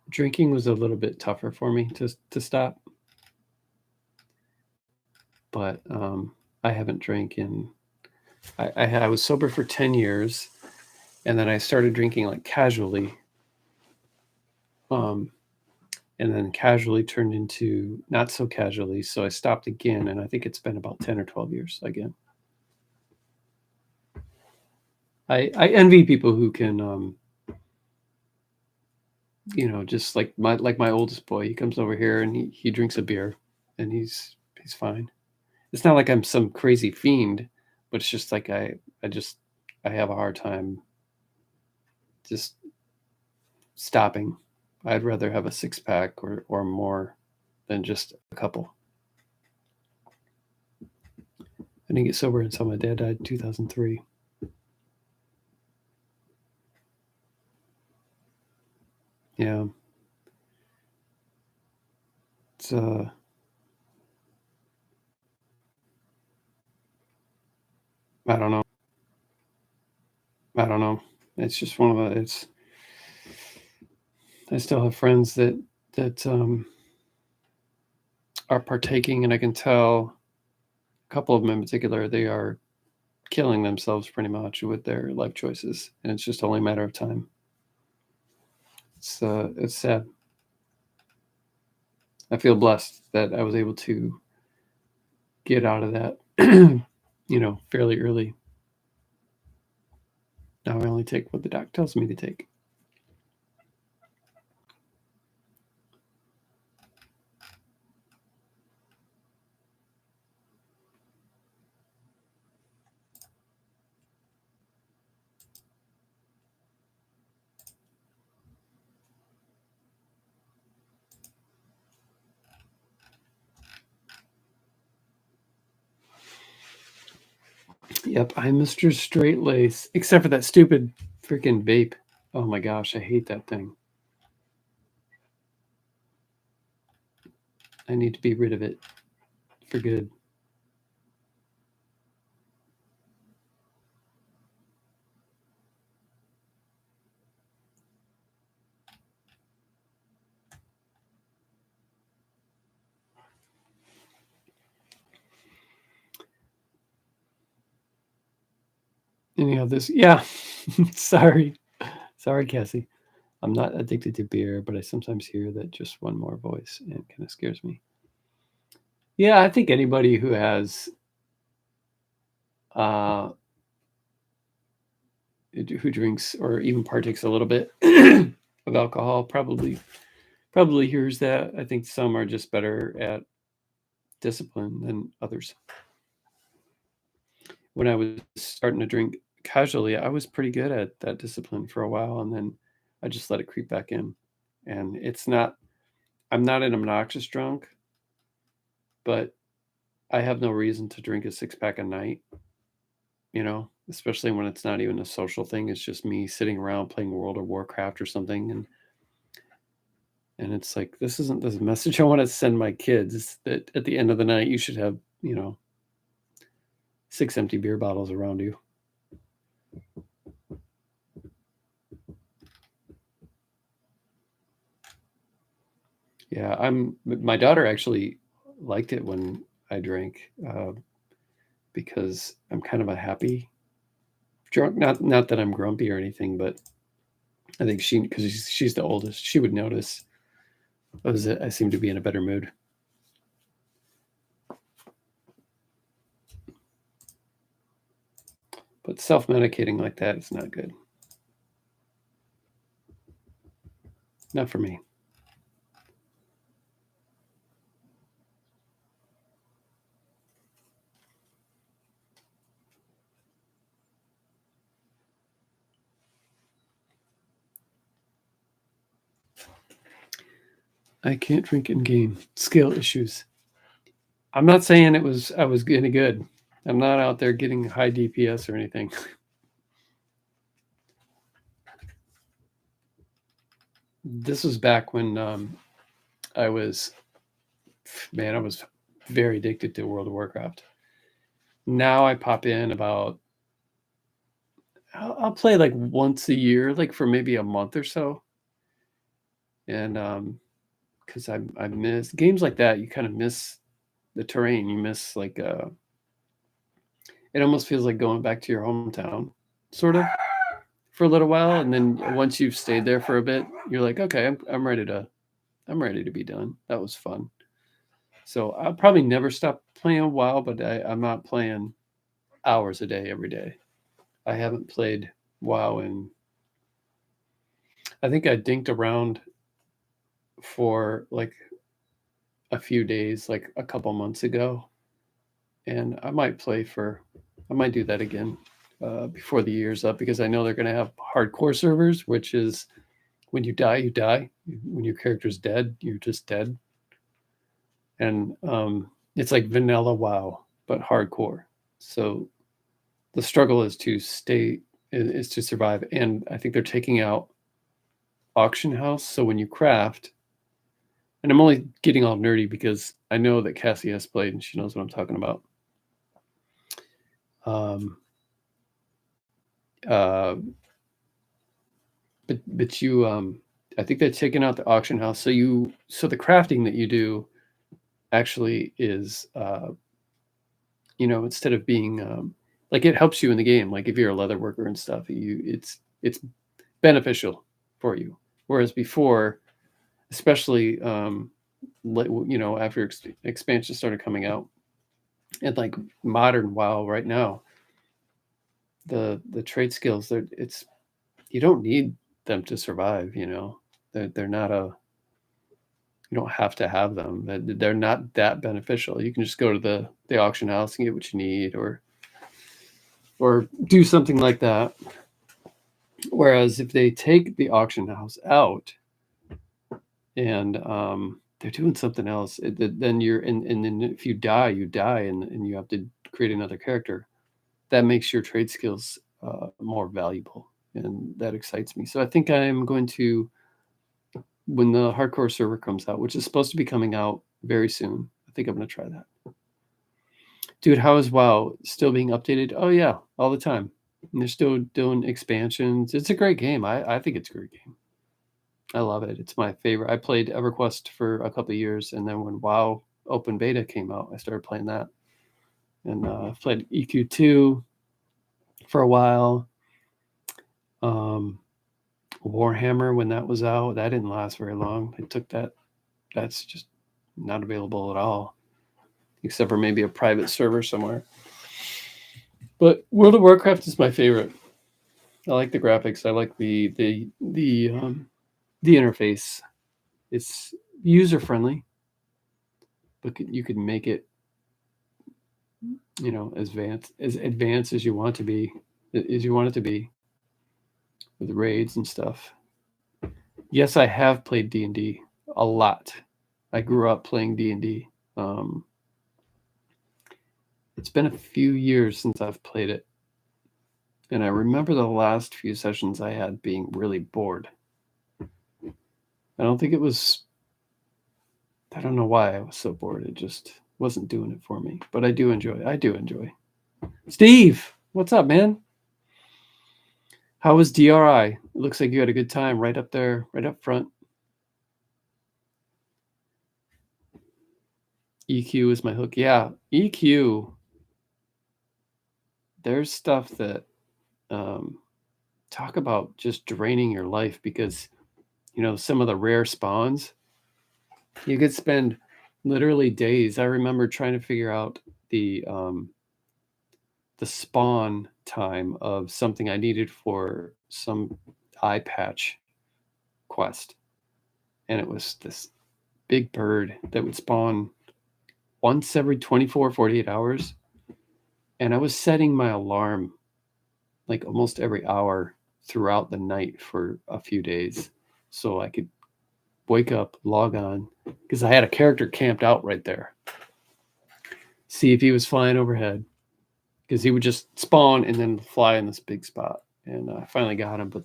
Drinking was a little bit tougher for me to stop, but I haven't drank in. I was sober for 10 years, and then I started drinking like casually, um, and then casually turned into not so casually. So I stopped again, and I think it's been about 10 or 12 years again. I envy people who can, just like my oldest boy. He comes over here and he drinks a beer, and he's fine. It's not like I'm some crazy fiend, but it's just like I have a hard time just stopping. I'd rather have a six pack or more than just a couple. I didn't get sober until my dad died in 2003. Yeah. It's I don't know. I don't know. It's just one of the it's I still have friends that are partaking, and I can tell a couple of them in particular, they are killing themselves pretty much with their life choices, and it's just only a matter of time. It's sad. I feel blessed that I was able to get out of that, fairly early. Now I only take what the doc tells me to take. Yep, I'm Mr. Straight Lace, except for that stupid freaking vape. Oh my gosh, I hate that thing. I need to be rid of it for good. Anyhow, this, yeah. Sorry. Sorry, Cassie. I'm not addicted to beer, but I sometimes hear that just one more voice and it kind of scares me. Yeah, I think anybody who has uh, who drinks or even partakes a little bit of alcohol probably hears that. I think some are just better at discipline than others. When I was starting to drink casually, I was pretty good at that discipline for a while, and then I just let it creep back in. And I'm not an obnoxious drunk, but I have no reason to drink a six pack a night, especially when it's not even a social thing. It's just me sitting around playing World of Warcraft or something. And it's like, this isn't the message I want to send my kids, that at the end of the night, you should have, six empty beer bottles around you. Yeah, my daughter actually liked it when I drank, because I'm kind of a happy drunk. Not that I'm grumpy or anything, but I think because she's the oldest, she would notice I seem to be in a better mood. But self-medicating like that is not good. Not for me. I can't drink in game. Skill issues. I'm not saying I was getting good. I'm not out there getting high DPS or anything. This was back when I was I was very addicted to World of Warcraft. Now I pop in about I'll play like once a year, like for maybe a month or so. And because I miss games like that, you kind of miss the terrain. You miss like it almost feels like going back to your hometown, sort of, for a little while, and then once you've stayed there for a bit, you're like, okay, I'm ready to be done. That was fun. So I'll probably never stop playing WoW, but I'm not playing hours a day every day. I haven't played WoW in. I think I dinked around for like a few days, like a couple months ago, and I might do that again before the year's up, because I know they're going to have hardcore servers, which is when you die, you die. When your character's dead, you're just dead. And it's like vanilla WoW, but hardcore. So the struggle is to survive. And I think they're taking out auction house. So when you craft, and I'm only getting all nerdy because I know that Cassie has played and she knows what I'm talking about. Um, uh, but you, I think they're taking out the auction house. So the crafting that you do actually is, instead of being like, it helps you in the game. Like if you're a leather worker and stuff, it's beneficial for you. Whereas before, especially after expansion started coming out, and like modern WoW right now, the trade skills, you don't need them to survive. They're not you don't have to have them. They're not that beneficial. You can just go to the auction house and get what you need, or do something like that. Whereas if they take the auction house out and they're doing something else, then and then if you die, you die, and you have to create another character. That makes your trade skills more valuable, and that excites me. So I think I'm going to, when the hardcore server comes out, which is supposed to be coming out very soon, I think I'm going to try that. Dude, how is WoW still being updated? Oh yeah, all the time. And they're still doing expansions. It's a great game. I think it's a great game. I love it. It's my favorite. I played EverQuest for a couple of years, and then when WoW Open Beta came out, I started playing that. And played EQ2 for a while. Warhammer, when that was out, that didn't last very long. They took that. That's just not available at all, except for maybe a private server somewhere. But World of Warcraft is my favorite. I like the graphics. I like the interface. It's user friendly, but you could make it, as advanced as you want to be, as you want it to be, with raids and stuff. Yes, I have played D&D a lot. I grew up playing D&D. It's been a few years since I've played it, and I remember the last few sessions I had being really bored. I don't think it was. I don't know why I was so bored. It just wasn't doing it for me. But I do enjoy. I do enjoy. Steve, what's up, man? How was DRI? It looks like you had a good time right up there, right up front. EQ is my hook. Yeah, EQ. There's stuff that talk about just draining your life, because some of the rare spawns, you could spend literally days. I remember trying to figure out the spawn time of something I needed for some eye patch quest, and it was this big bird that would spawn once every 24 48 hours, and I was setting my alarm like almost every hour throughout the night for a few days so I could wake up, log on, because I had a character camped out right there, see if he was flying overhead, because he would just spawn and then fly in this big spot. And I finally got him, but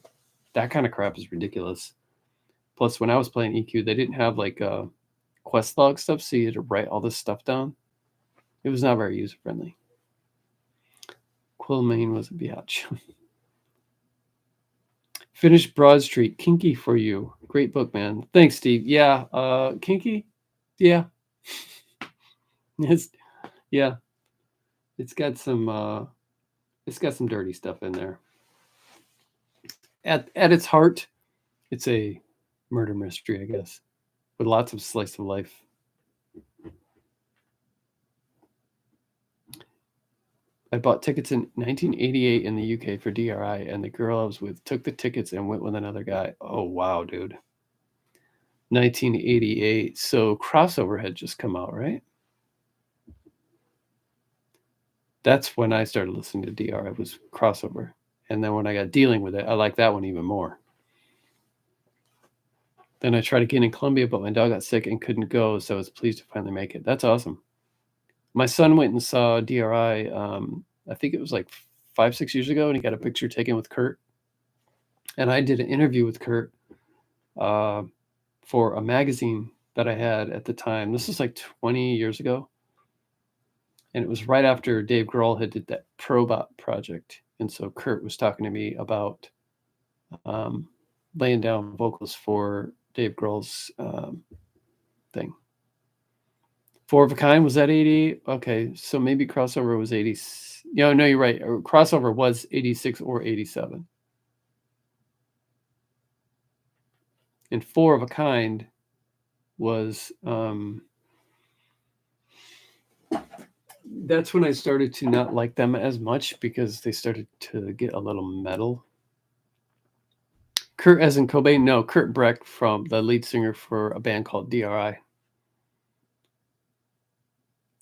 that kind of crap is ridiculous. Plus, when I was playing EQ, they didn't have like quest log stuff, so you had to write all this stuff down. It was not very user friendly. Quillmain was a biatch. Finished Broad Street. Kinky for you. Great book, man. Thanks, Steve. Yeah, kinky. Yeah, it's yeah. It's got some dirty stuff in there. At its heart, it's a murder mystery, I guess, with lots of slice of life. I bought tickets in 1988 in the UK for DRI, and the girl I was with took the tickets and went with another guy. Oh, wow, dude. 1988. So Crossover had just come out, right? That's when I started listening to DRI, was Crossover. And then when I got dealing with it, I liked that one even more. Then I tried again in Colombia, but my dog got sick and couldn't go, so I was pleased to finally make it. That's awesome. My son went and saw DRI, I think it was like 5-6 years ago, and he got a picture taken with Kurt. And I did an interview with Kurt for a magazine that I had at the time. This was like 20 years ago. And it was right after Dave Grohl had did that Probot project. And so Kurt was talking to me about laying down vocals for Dave Grohl's thing. Four of a Kind, was that 80? Okay, so maybe Crossover was 80. No, you're right. Crossover was 86 or 87. And Four of a Kind was that's when I started to not like them as much, because they started to get a little metal. Kurt as in Cobain? No, Kurt Breck, from the lead singer for a band called DRI.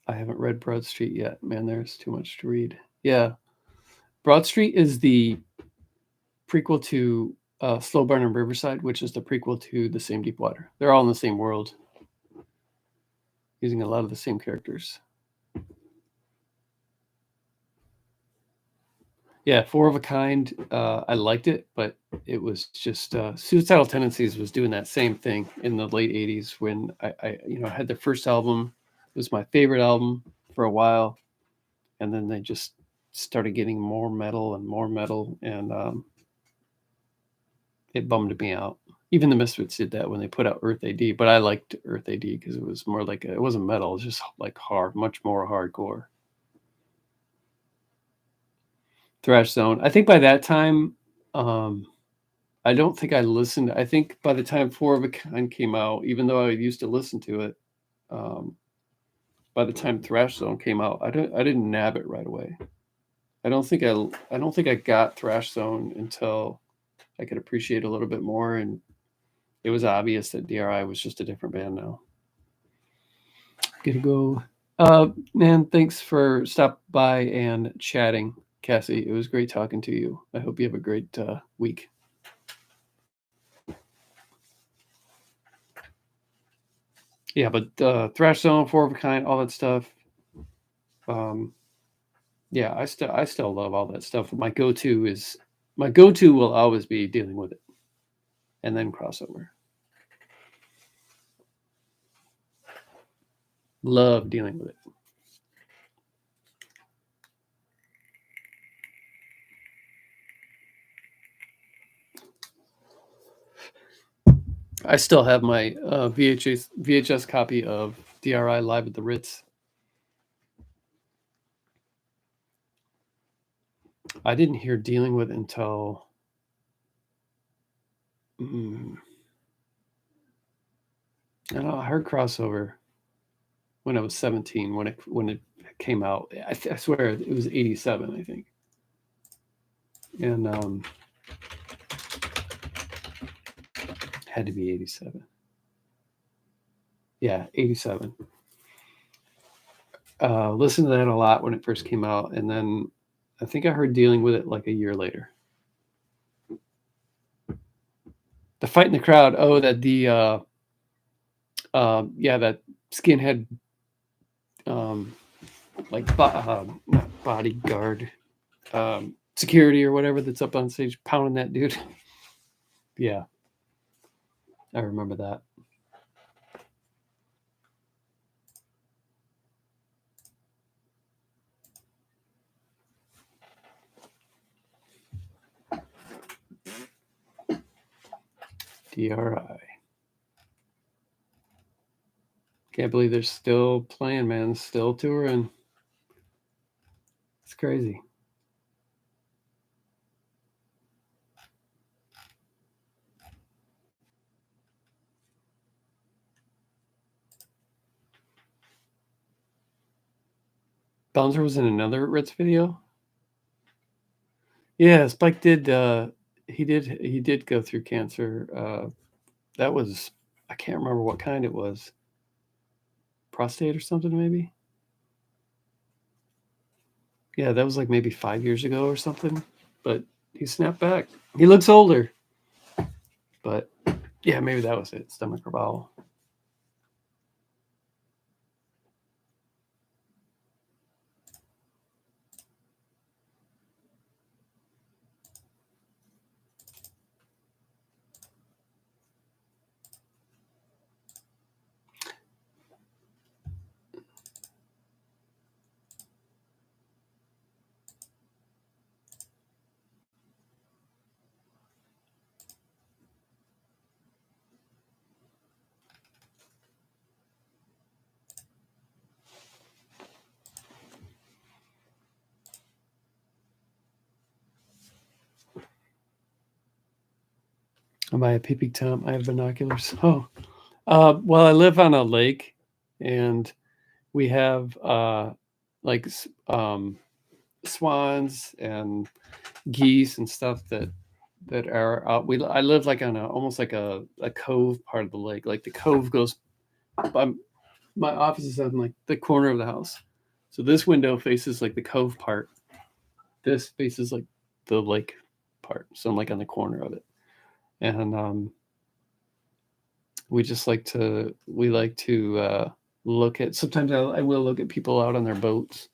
I haven't read Broad Street yet. Man, there's too much to read. Yeah. Broad Street is the prequel to Slow Burn and Riverside, which is the prequel to The Same Deep Water. They're all in the same world, using a lot of the same characters. Yeah, Four of a Kind. I liked it, but it was just Suicidal Tendencies was doing that same thing in the late 80s when I had their first album. It was my favorite album for a while, and then they just started getting more metal, and it bummed me out. Even the Misfits did that when they put out Earth AD, but I liked Earth AD because it was more like it wasn't metal, it was just like hard, much more hardcore. Thrash Zone. I think by that time, I don't think I listened. I think by the time Four of a Kind came out, even though I used to listen to it, by the time Thrash Zone came out, I didn't nab it right away. I don't think I got Thrash Zone until I could appreciate a little bit more, and it was obvious that DRI was just a different band now. Gonna go. Man, thanks for stopping by and chatting, Cassie. It was great talking to you. I hope you have a great week. Yeah, but Thrash Zone, Four of a Kind, all that stuff. Yeah, I still love all that stuff. My go-to will always be Dealing with It, and then Crossover. Love Dealing with It. I still have my VHS copy of DRI Live at the Ritz. I didn't hear Dealing with It until I don't know, I heard Crossover when I was 17 when it came out. I swear it was 87, I think. And had to be 87. Yeah, 87. Listened to that a lot when it first came out, and then I think I heard Dealing with It like a year later. The Fight in the Crowd. Oh, that that skinhead, like not bodyguard, security or whatever that's up on stage pounding that dude. Yeah, I remember that. DRI. Can't believe they're still playing, man. Still touring. It's crazy. Bouncer was in another Ritz video. Yeah, Spike did. He did go through cancer. That was, I can't remember what kind it was. Prostate or something, maybe. Yeah, that was like maybe 5 years ago or something. But he snapped back. He looks older. But yeah, maybe that was it. Stomach or bowel. Am I a peeping Tom? I have binoculars. Oh, well, I live on a lake, and we have like swans and geese and stuff that are out. I live like on almost like a cove part of the lake. Like the cove goes. My office is on like the corner of the house, so this window faces like the cove part. This faces like the lake part. So I'm like on the corner of it, and we like to look at. Sometimes I will look at people out on their boats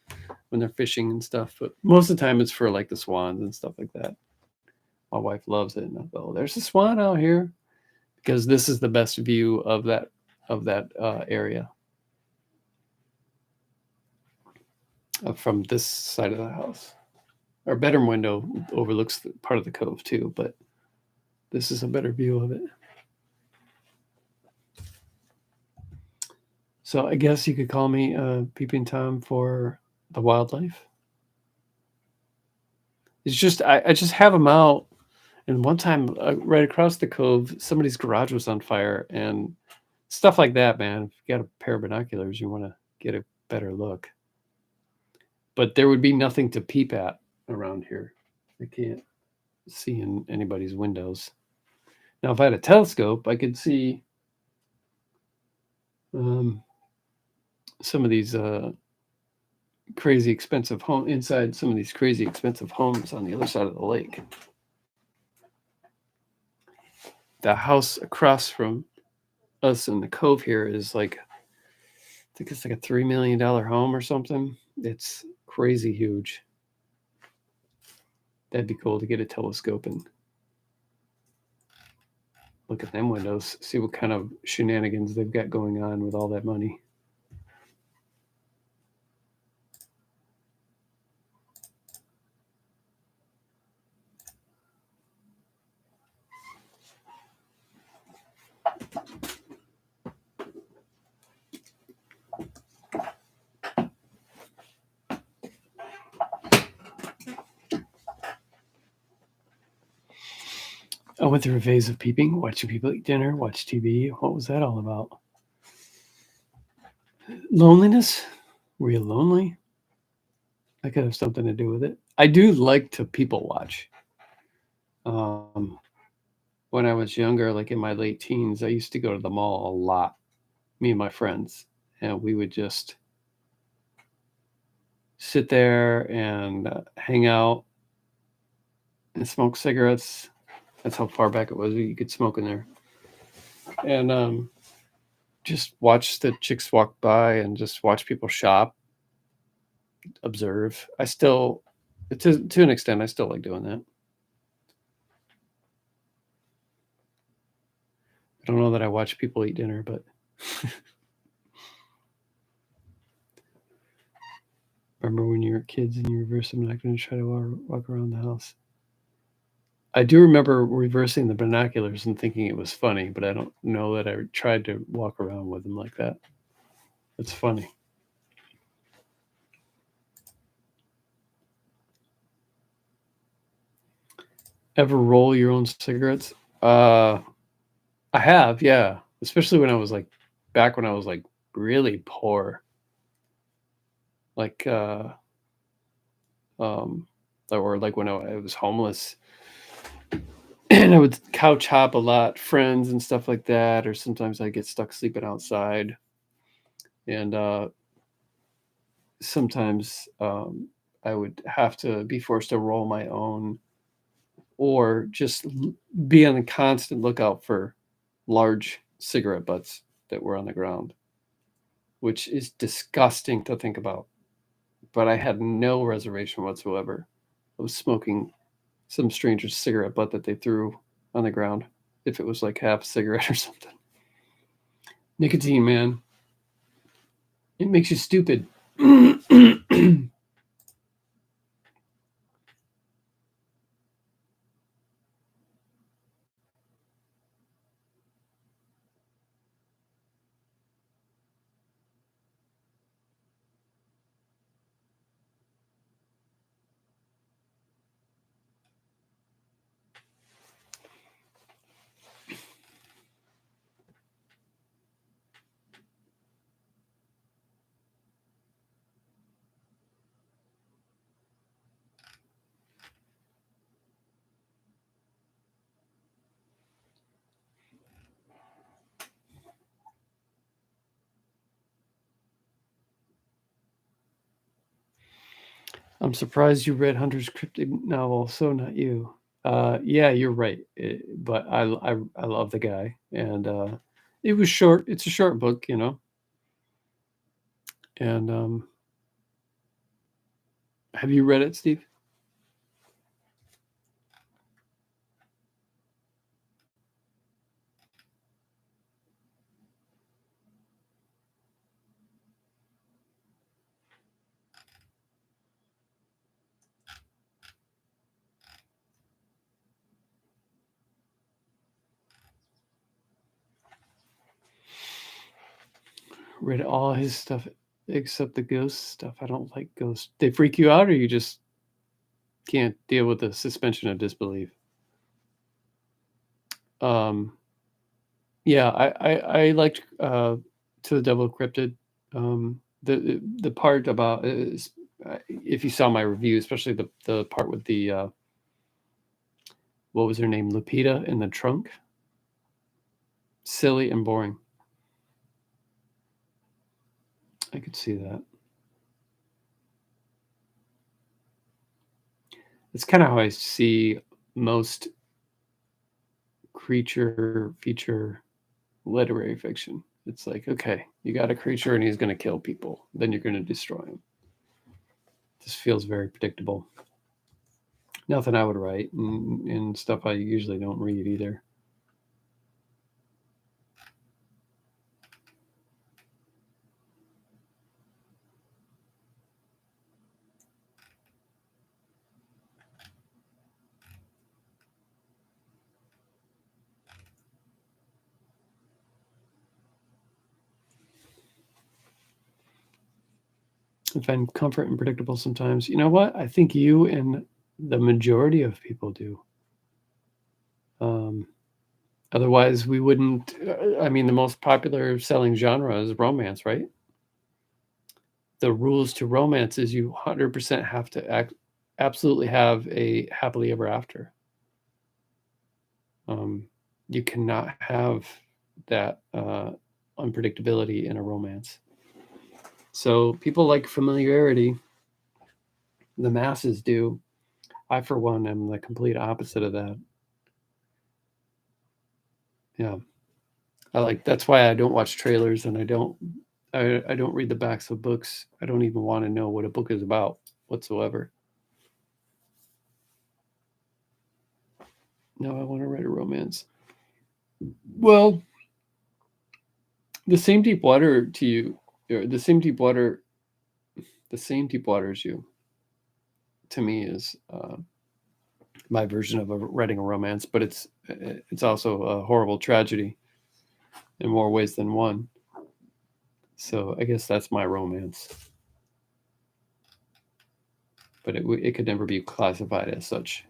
when they're fishing and stuff, but most of the time it's for like the swans and stuff like that. My wife loves it, and I go, "There's a swan out here," because this is the best view of that area from this side of the house. Our bedroom window overlooks part of the cove too, but this is a better view of it. So I guess you could call me Peeping Tom for the wildlife. It's just I just have them out, and one time right across the cove, somebody's garage was on fire and stuff like that. Man, if you got a pair of binoculars, you want to get a better look. But there would be nothing to peep at around here. I can't see in anybody's windows. Now, if I had a telescope, I could see some of these crazy expensive home inside some of these crazy expensive homes on the other side of the lake. The house across from us in the cove here is like, I think it's like a $3 million home or something. It's crazy huge. That'd be cool to get a telescope and look at them windows, see what kind of shenanigans they've got going on with all that money. I went through a phase of peeping, watching people eat dinner, watch TV. What was that all about? Loneliness? Were you lonely? That could have something to do with it. I do like to people watch. When I was younger, like in my late teens, I used to go to the mall a lot, me and my friends, and we would just sit there and hang out and smoke cigarettes. That's how far back it was. You could smoke in there. And just watch the chicks walk by and just watch people shop, observe. I still, to an extent, I still like doing that. I don't know that I watch people eat dinner, but remember when you were kids and you reversed them, not going to try to walk around the house. I do remember reversing the binoculars and thinking it was funny, but I don't know that I tried to walk around with them like that. It's funny. Ever roll your own cigarettes? I have, yeah. Especially when I was like back when I was like really poor. Like or like when I was homeless and I would couch hop a lot, friends and stuff like that, or sometimes I get stuck sleeping outside. And sometimes I would have to be forced to roll my own or just be on the constant lookout for large cigarette butts that were on the ground, which is disgusting to think about. But I had no reservation whatsoever of smoking some stranger's cigarette butt that they threw on the ground if it was like half a cigarette or something. Nicotine, man. It makes you stupid. I'm surprised you read Hunter's cryptic novel. So not you. Yeah, you're right. But I love the guy, and it was short. It's a short book, you know. And have you read it, Steve? Read all his stuff except the ghost stuff. I don't like ghosts. They freak you out, or you just can't deal with the suspension of disbelief. Um, yeah, I liked To the Devil Cryptid. The part about if you saw my review, especially the part with the what was her name, Lupita in the trunk, silly and boring. I could see that. It's kind of how I see most creature feature literary fiction. It's like, okay, you got a creature and he's going to kill people, then you're going to destroy him. This feels very predictable. Nothing I would write, and stuff I usually don't read either. I find comfort and predictable sometimes. You know what? I think you and the majority of people do. Um, Otherwise, we wouldn't. I mean, the most popular selling genre is romance, right? The rules to romance is you 100% have to absolutely have a happily ever after. Um, you cannot have that unpredictability in a romance. So people like familiarity. The masses do. I, for one, am the complete opposite of that. Yeah, that's why I don't watch trailers and I don't read the backs of books. I don't even want to know what a book is about whatsoever. No, I want to write a romance. Well, the same deep water to you, or the same deep water as you, to me is my version of writing a romance, but it's also a horrible tragedy in more ways than one. So I guess that's my romance, but it could never be classified as such.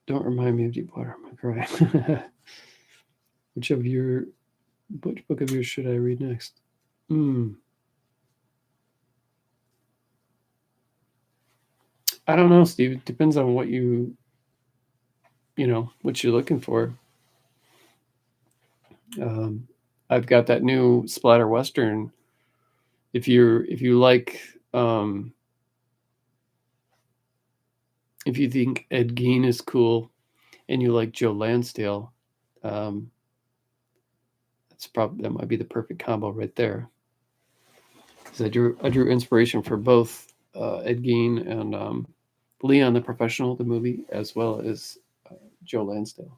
Don't remind me of Deepwater. I'm gonna cry. which book of yours should I read next? I don't know, Steve. It depends on what what you're looking for. I've got that new splatter western. If you like if you think Ed Gein is cool and you like Joe Lansdale, that might be the perfect combo right there. Because I drew inspiration for both Ed Gein and Leon the Professional, the movie, as well as Joe Lansdale.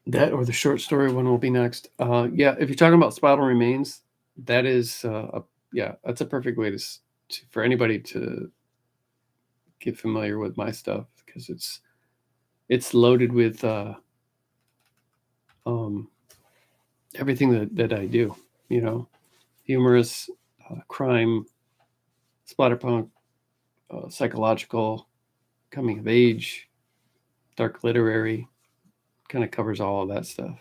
That or the short story one will be next. Yeah, if you're talking about Spiral Remains, that is that's a perfect way for anybody to get familiar with my stuff because it's loaded with um, everything that I do. Humorous, crime, splatterpunk, psychological, coming of age, dark literary. Kind of covers all of that stuff.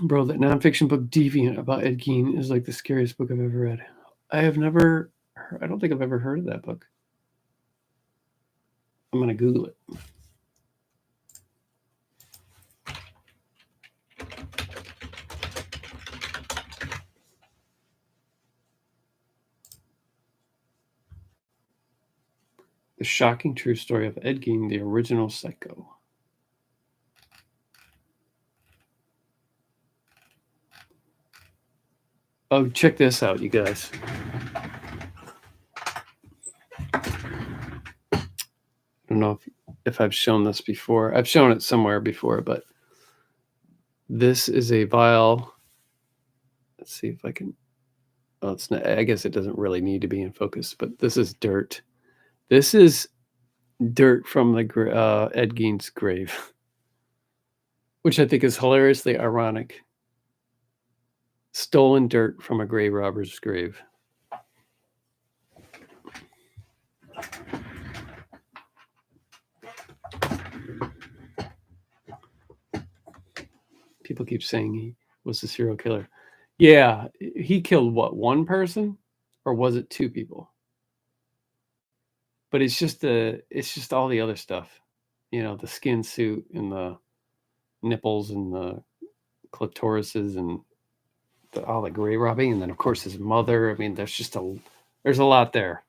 Bro, that nonfiction book Deviant about Ed Gein is like the scariest book I've ever read. I don't think I've ever heard of that book. I'm going to Google it. The Shocking True Story of Ed Gein, the Original Psycho. Oh, check this out, you guys. I don't know if I've shown this before. I've shown it somewhere before, but this is a vial. Let's see if I can. Oh, it's not. I guess it doesn't really need to be in focus, but this is dirt. This is dirt from the Ed Gein's grave. which I think is hilariously ironic. Stolen dirt from a grave robber's grave. People keep saying he was a serial killer. Yeah, he killed what, one person? Or was it two people? But it's just all the other stuff. The skin suit and the nipples and the clitorises and all the grave robbing, and then of course his mother. I mean, there's a lot there.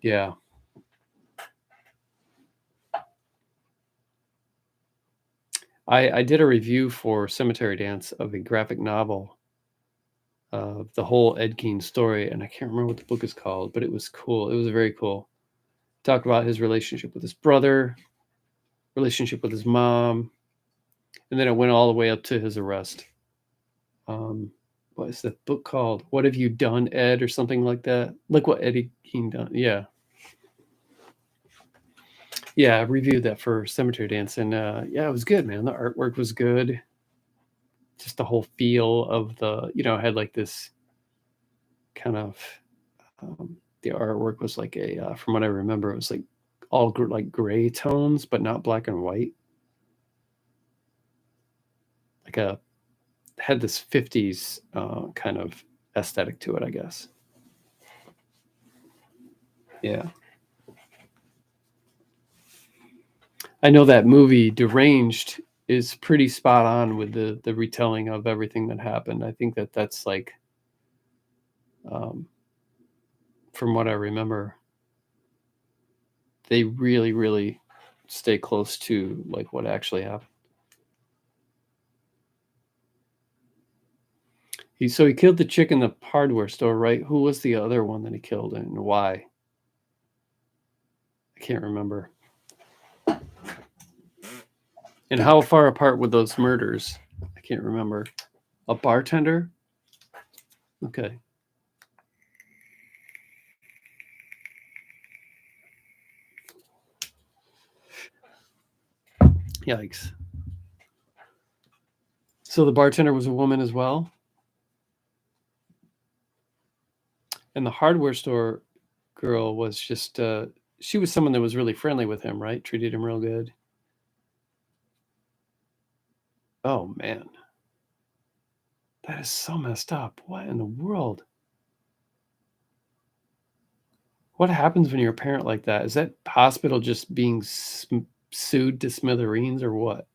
Yeah. I did a review for Cemetery Dance of a graphic novel of the whole Ed Gein story, and I can't remember what the book is called, but it was cool. It was very cool. Talked about his relationship with his brother, relationship with his mom, and then it went all the way up to his arrest. What is the book called? What Have You Done, Ed, or something like that? Like what Eddie Gein done? Yeah, yeah. I reviewed that for Cemetery Dance, and yeah, it was good, man. The artwork was good. Just the whole feel of had like this kind of the artwork was like from what I remember, it was like all like gray tones, but not black and white. Like a had this 50s kind of aesthetic to it, I guess. Yeah. I know that movie Deranged is pretty spot on with the retelling of everything that happened. I think that's like um, from what I remember, they really really stay close to like what actually happened. He killed the chick in the hardware store, right? Who was the other one that he killed and why? I can't remember. And how far apart were those murders? I can't remember. A bartender? Okay. Yikes. So the bartender was a woman as well? And the hardware store girl was just she was someone that was really friendly with him, right? Treated him real good. Oh man. That is so messed up. What in the world? What happens when you're a parent like that? Is that hospital just being sued to smithereens or what?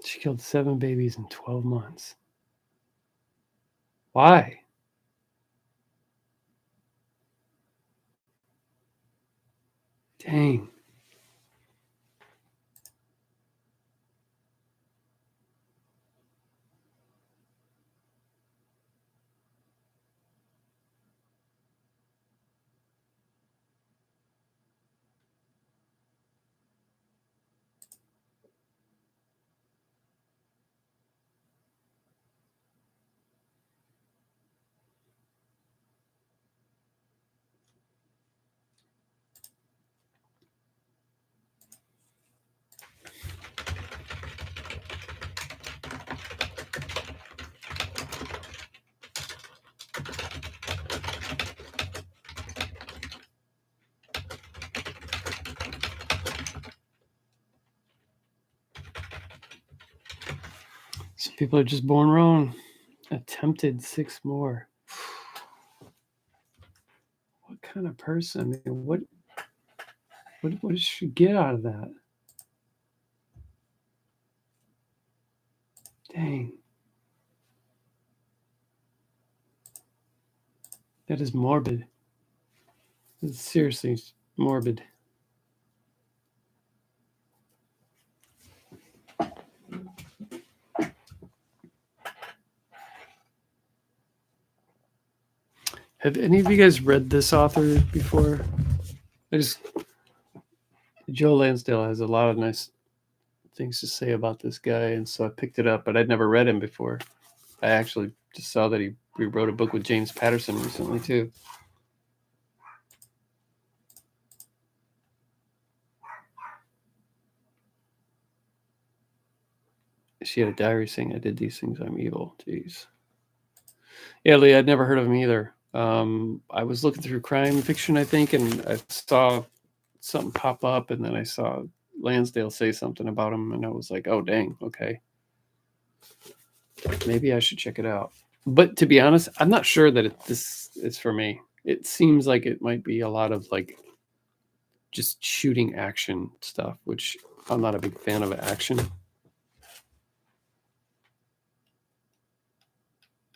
She killed 7 babies in 12 months. Why? Dang. People are just born wrong. Attempted 6 more. What kind of person? I mean, what did she get out of that? Dang. That is morbid. It's seriously morbid. Have any of you guys read this author before? Joe Lansdale has a lot of nice things to say about this guy, and so I picked it up, but I'd never read him before. I actually just saw that he wrote a book with James Patterson recently too. She had a diary saying, "I did these things, I'm evil." Jeez. Yeah, Lee, I'd never heard of him either. I was looking through crime fiction, I think, and I saw something pop up, and then I saw Lansdale say something about him, and I was like, "Oh, dang, okay, maybe I should check it out." But to be honest, I'm not sure that this is for me. It seems like it might be a lot of like just shooting action stuff, which I'm not a big fan of action.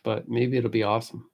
But maybe it'll be awesome.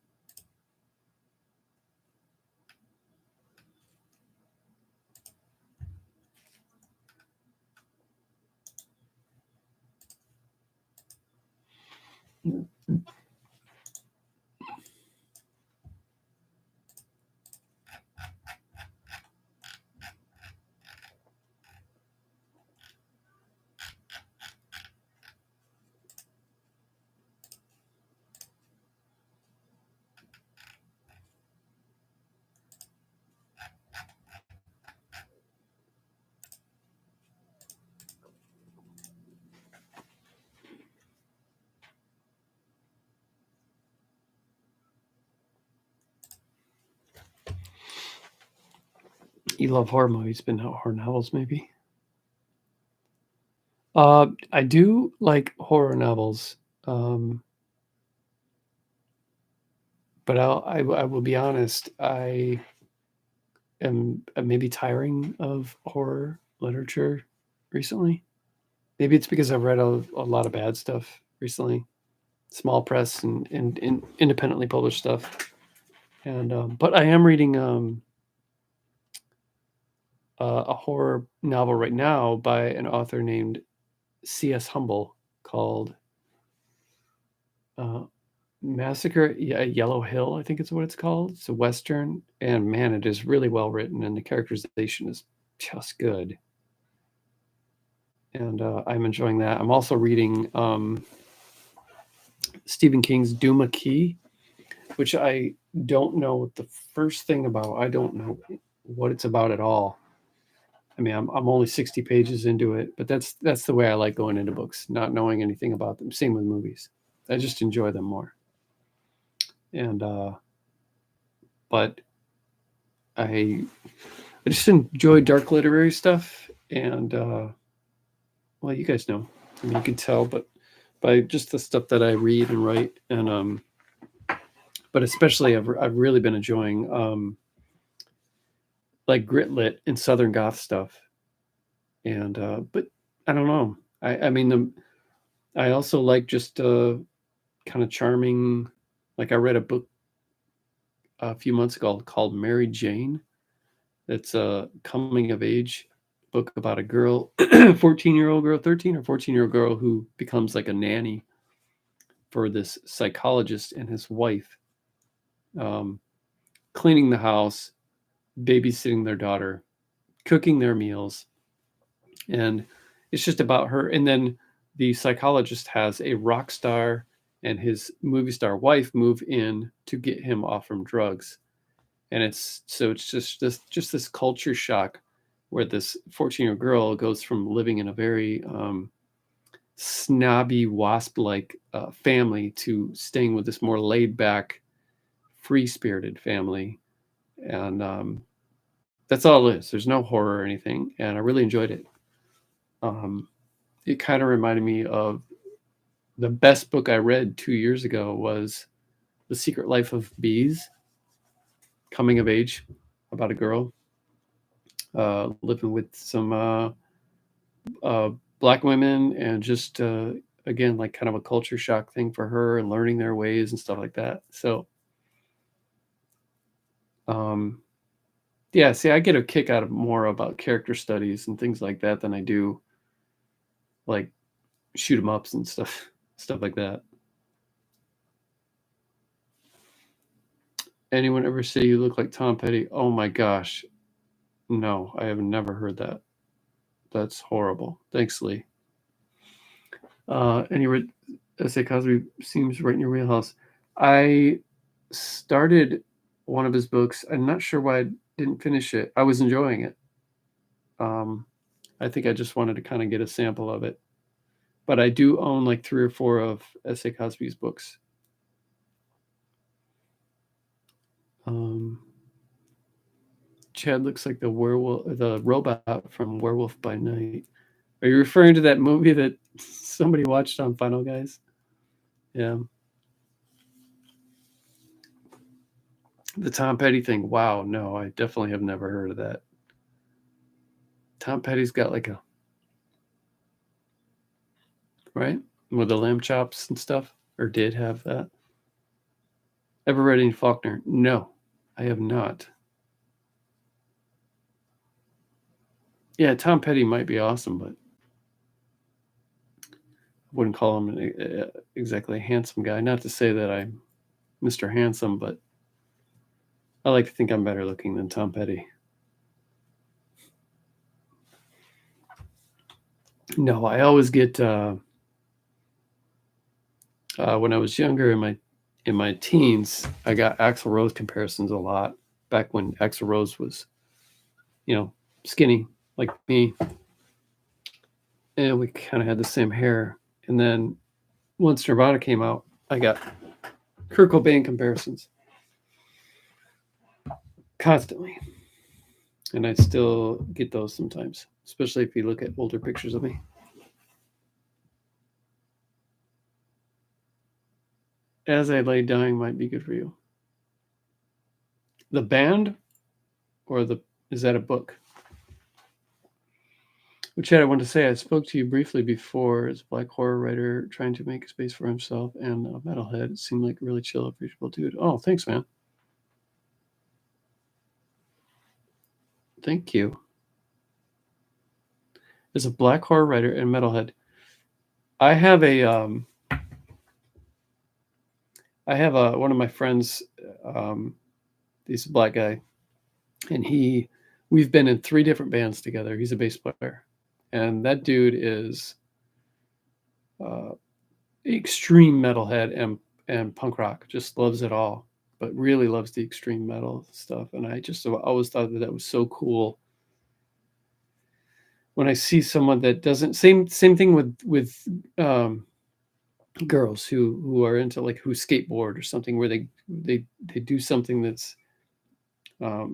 You love horror movies, but not horror novels, maybe? I do like horror novels, but I will be honest. I am maybe tiring of horror literature recently. Maybe it's because I've read a lot of bad stuff recently, small press and independently published stuff. And but I am reading a horror novel right now by an author named C.S. Humble called Massacre at Yellow Hill, I think it's what it's called. It's a Western, and man, it is really well written, and the characterization is just good. And I'm enjoying that. I'm also reading Stephen King's Duma Key, which I don't know the first thing about. I don't know what it's about at all. I mean, I'm only 60 pages into it, but that's the way I like going into books, not knowing anything about them. Same with movies. I just enjoy them more. And but I just enjoy dark literary stuff, and well, you guys know. I mean, you can tell, but by just the stuff that I read and write, and but especially I've really been enjoying like grit lit and Southern Goth stuff, and but I don't know. I mean, I also like just kind of charming. Like I read a book a few months ago called Mary Jane. It's a coming of age book about a girl, 14-year-old girl, 13 or 14-year-old girl who becomes like a nanny for this psychologist and his wife, um, cleaning the house, babysitting their daughter, cooking their meals. And it's just about her. And then the psychologist has a rock star and his movie star wife move in to get him off from drugs. And it's just this culture shock where this 14-year-old girl goes from living in a very snobby wasp like family to staying with this more laid back free spirited family. And that's all it is. There's no horror or anything, and I really enjoyed it. It kind of reminded me of the best book I read 2 years ago was The Secret Life of Bees, coming of age, about a girl living with some uh, black women, and just again, like kind of a culture shock thing for her, and learning their ways and stuff like that. So um, yeah, see, I get a kick out of more about character studies and things like that than I do like shoot 'em ups and stuff like that. Anyone ever say you look like Tom Petty? Oh my gosh, no, I have never heard that. That's horrible. Thanks, Lee. Anyway, S.A. Cosby seems right in your wheelhouse. I started one of his books. I'm not sure why I didn't finish it. I was enjoying it. Um, I think I just wanted to kind of get a sample of it. But I do own like 3 or 4 of S.A. Cosby's books. Um, Chad looks like the robot from Werewolf by Night. Are you referring to that movie that somebody watched on Final Guys? Yeah. The Tom Petty thing. Wow, no, I definitely have never heard of that. Tom Petty's got like a, right? With the lamb chops and stuff, or did have that. Ever read any Faulkner? No, I have not. Yeah, Tom Petty might be awesome, but I wouldn't call him exactly a handsome guy. Not to say that I'm Mr. Handsome, but I like to think I'm better looking than Tom Petty. No, I always get when I was younger in my teens, I got Axl Rose comparisons a lot back when Axl Rose was, skinny like me, and we kind of had the same hair. And then once Nirvana came out, I got Kurt Cobain comparisons constantly, and I still get those sometimes, especially if you look at older pictures of me. As I Lay Dying might be good for you. The band, or the is that a book? Which I want to say, I spoke to you briefly before as a black horror writer trying to make a space for himself and a metalhead. It seemed like a really chill, appreciable dude. Oh, thanks, man. Thank you. As a black horror writer and metalhead, I have one of my friends. He's a black guy, and we've been in 3 different bands together. He's a bass player, and that dude is extreme metalhead and punk rock. Just loves it all, but really loves the extreme metal stuff. And I just always thought that was so cool when I see someone that doesn't. Same thing with girls who are into, like, who skateboard or something, where they do something that's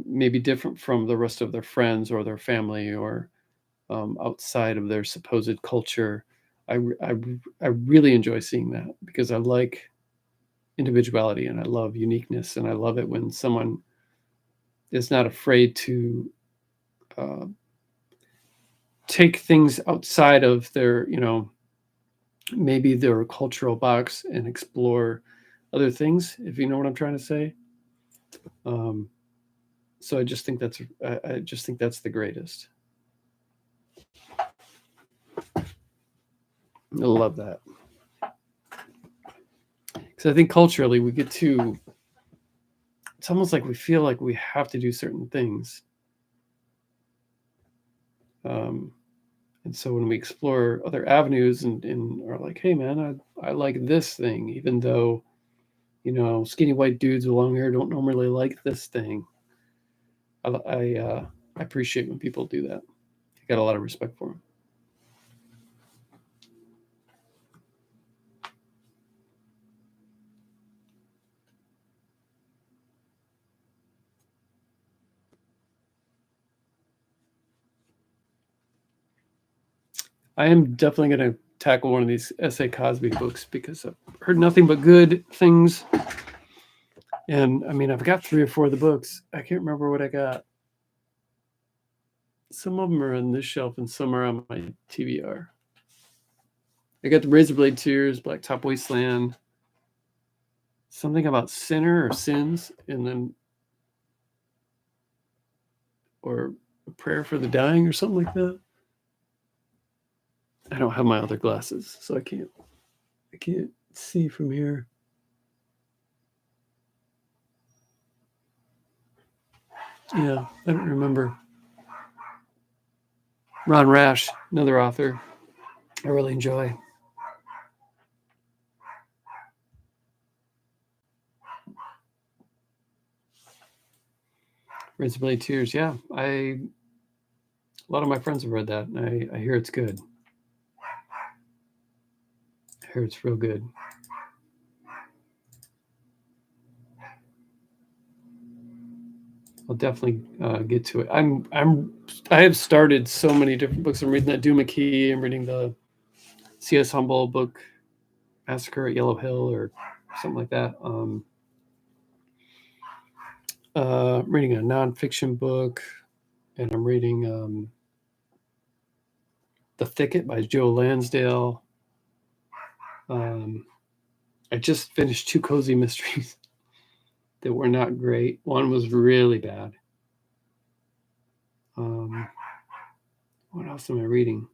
maybe different from the rest of their friends or their family, or outside of their supposed culture. I really enjoy seeing that, because I like individuality and I love uniqueness, and I love it when someone is not afraid to uh, take things outside of their, maybe their cultural box, and explore other things, if you know what I'm trying to say. Um, so I just think that's the greatest. I love that, because I think culturally we get to. It's almost like we feel like we have to do certain things. Um, and so when we explore other avenues, and are like, hey man, I like this thing, even though, skinny white dudes with long hair don't normally like this thing. I appreciate when people do that. I got a lot of respect for them. I am definitely going to tackle one of these S.A. Cosby books because I've heard nothing but good things. And I mean, I've got 3 or 4 of the books. I can't remember what I got. Some of them are on this shelf and some are on my TBR. I got the Razorblade Tears, Blacktop Wasteland, something about Sinner or Sins, and then, or A Prayer for the Dying or something like that. I don't have my other glasses, so I can't see from here. Yeah, I don't remember. Ron Rash, another author I really enjoy. Razorblade Tears, yeah. A lot of my friends have read that, and I hear it's good. I hear it's real good. I'll definitely get to it. I have started so many different books. I'm reading that Duma Key. I'm reading the C.S. Humboldt book, Massacre at Yellow Hill, or something like that. I'm reading a nonfiction book, and I'm reading The Thicket by Joe Lansdale. I just finished 2 cozy mysteries that were not great. One was really bad. What else am I reading?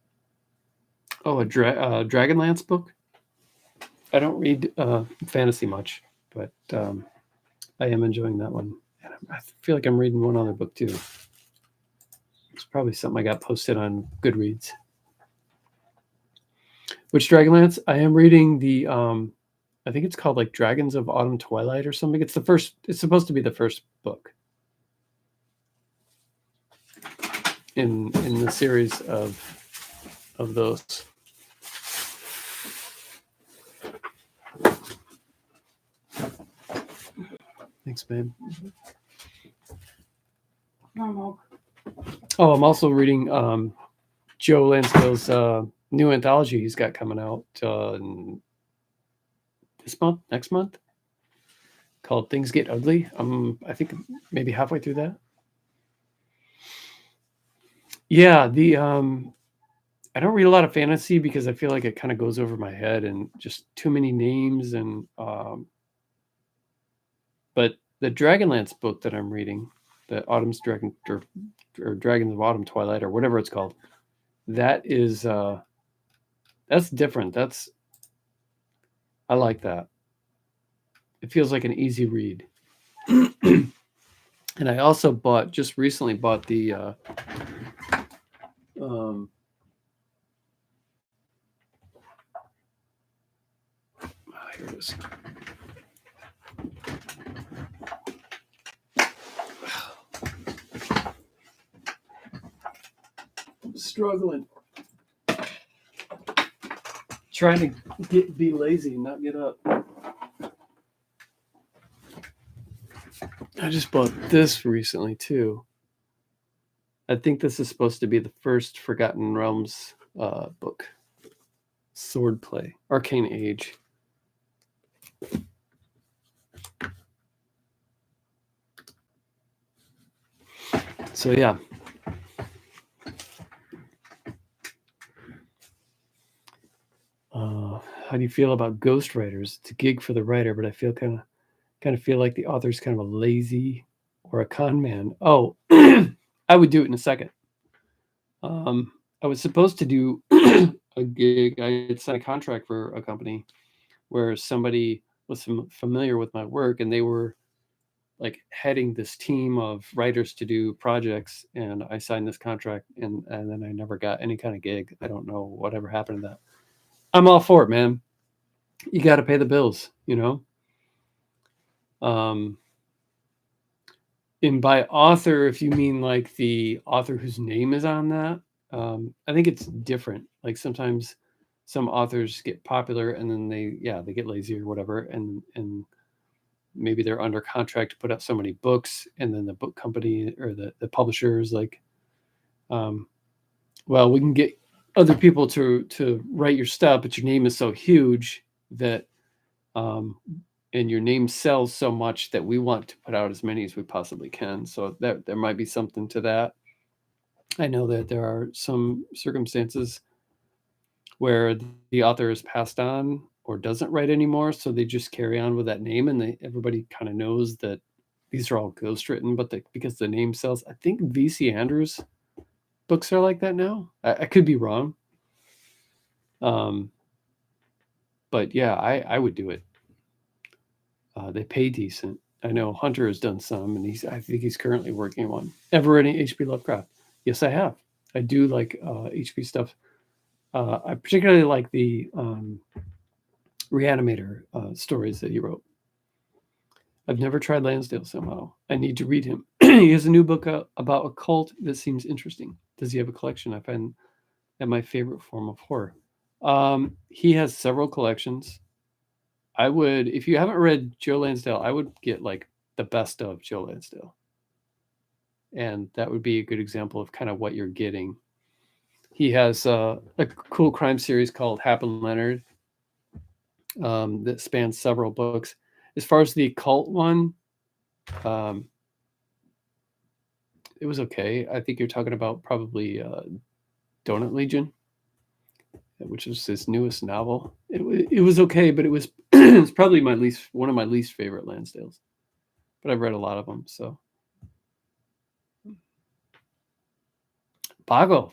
Oh, a Dragonlance book. I don't read fantasy much, but I am enjoying that one. And I feel like I'm reading one other book too. It's probably something I got posted on Goodreads. Which Dragonlance? I am reading the I think it's called like Dragons of Autumn Twilight or something. It's supposed to be the first book in the series of those. Thanks, babe. Oh, I'm also reading Joe Lansdale's new anthology he's got coming out next month, called Things Get Ugly. I think maybe halfway through that. Yeah, I don't read a lot of fantasy because I feel like it kind of goes over my head and just too many names. And but the Dragonlance book that I'm reading, the Autumn's Dragon or Dragons of Autumn Twilight or whatever it's called, that is that's different. I like that. It feels like an easy read. And I also just recently bought the here it is. I'm struggling. Trying to be lazy and not get up. I just bought this recently too. I think this is supposed to be the first Forgotten Realms book. Swordplay, Arcane Age. So yeah. How do you feel about ghostwriters? It's a gig for the writer, but I feel kind of feel like the author's kind of a lazy or a con man. Oh, I would do it in a second. I was supposed to do a gig. I had signed a contract for a company where somebody was familiar with my work, and they were like heading this team of writers to do projects. And I signed this contract, and then I never got any kind of gig. I don't know whatever happened to that. I'm all for it, man. You got to pay the bills, you know? And by author, if you mean like the author whose name is on that, I think it's different. Like sometimes some authors get popular and then they get lazy or whatever. And maybe they're under contract to put out so many books. And then the book company or the publisher is like, well, we can get other people to write your stuff, but your name is so huge that and your name sells so much that we want to put out as many as we possibly can. So that there might be something to that. I know that there are some circumstances where the author is passed on or doesn't write anymore, so they just carry on with that name, and everybody kind of knows that these are all ghostwritten, but because the name sells. I think V.C. Andrews books are like that now. I could be wrong. But yeah, I would do it. They pay decent. I know Hunter has done some, and I think he's currently working on one. Ever read any H.P. Lovecraft? Yes, I have. I do like H.P. stuff. I particularly like the Reanimator stories that he wrote. I've never tried Lansdale somehow. I need to read him. He has a new book about a cult that seems interesting. Does he have a collection? I find that my favorite form of horror. He has several collections. I would, if you haven't read Joe Lansdale, I would get like the best of Joe Lansdale. And that would be a good example of kind of what you're getting. He has a cool crime series called Happen Leonard that spans several books. As far as the occult one, it was okay. I think you're talking about probably Donut Legion, which is his newest novel. It was okay, but it was it's probably one of my least favorite Lansdales. But I've read a lot of them. So Bago,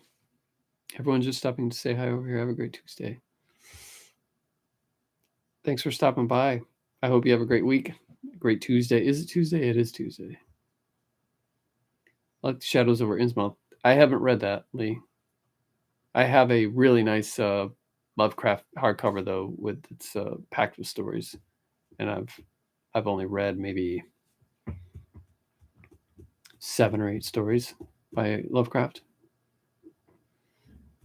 everyone's just stopping to say hi over here. Have a great Tuesday. Thanks for stopping by. I hope you have a great week. Great Tuesday. Is it Tuesday? It is Tuesday. Like the Shadows over Innsmouth. I haven't read that, Lee. I have a really nice Lovecraft hardcover though, with it's packed with stories, and I've only read maybe 7 or 8 stories by Lovecraft.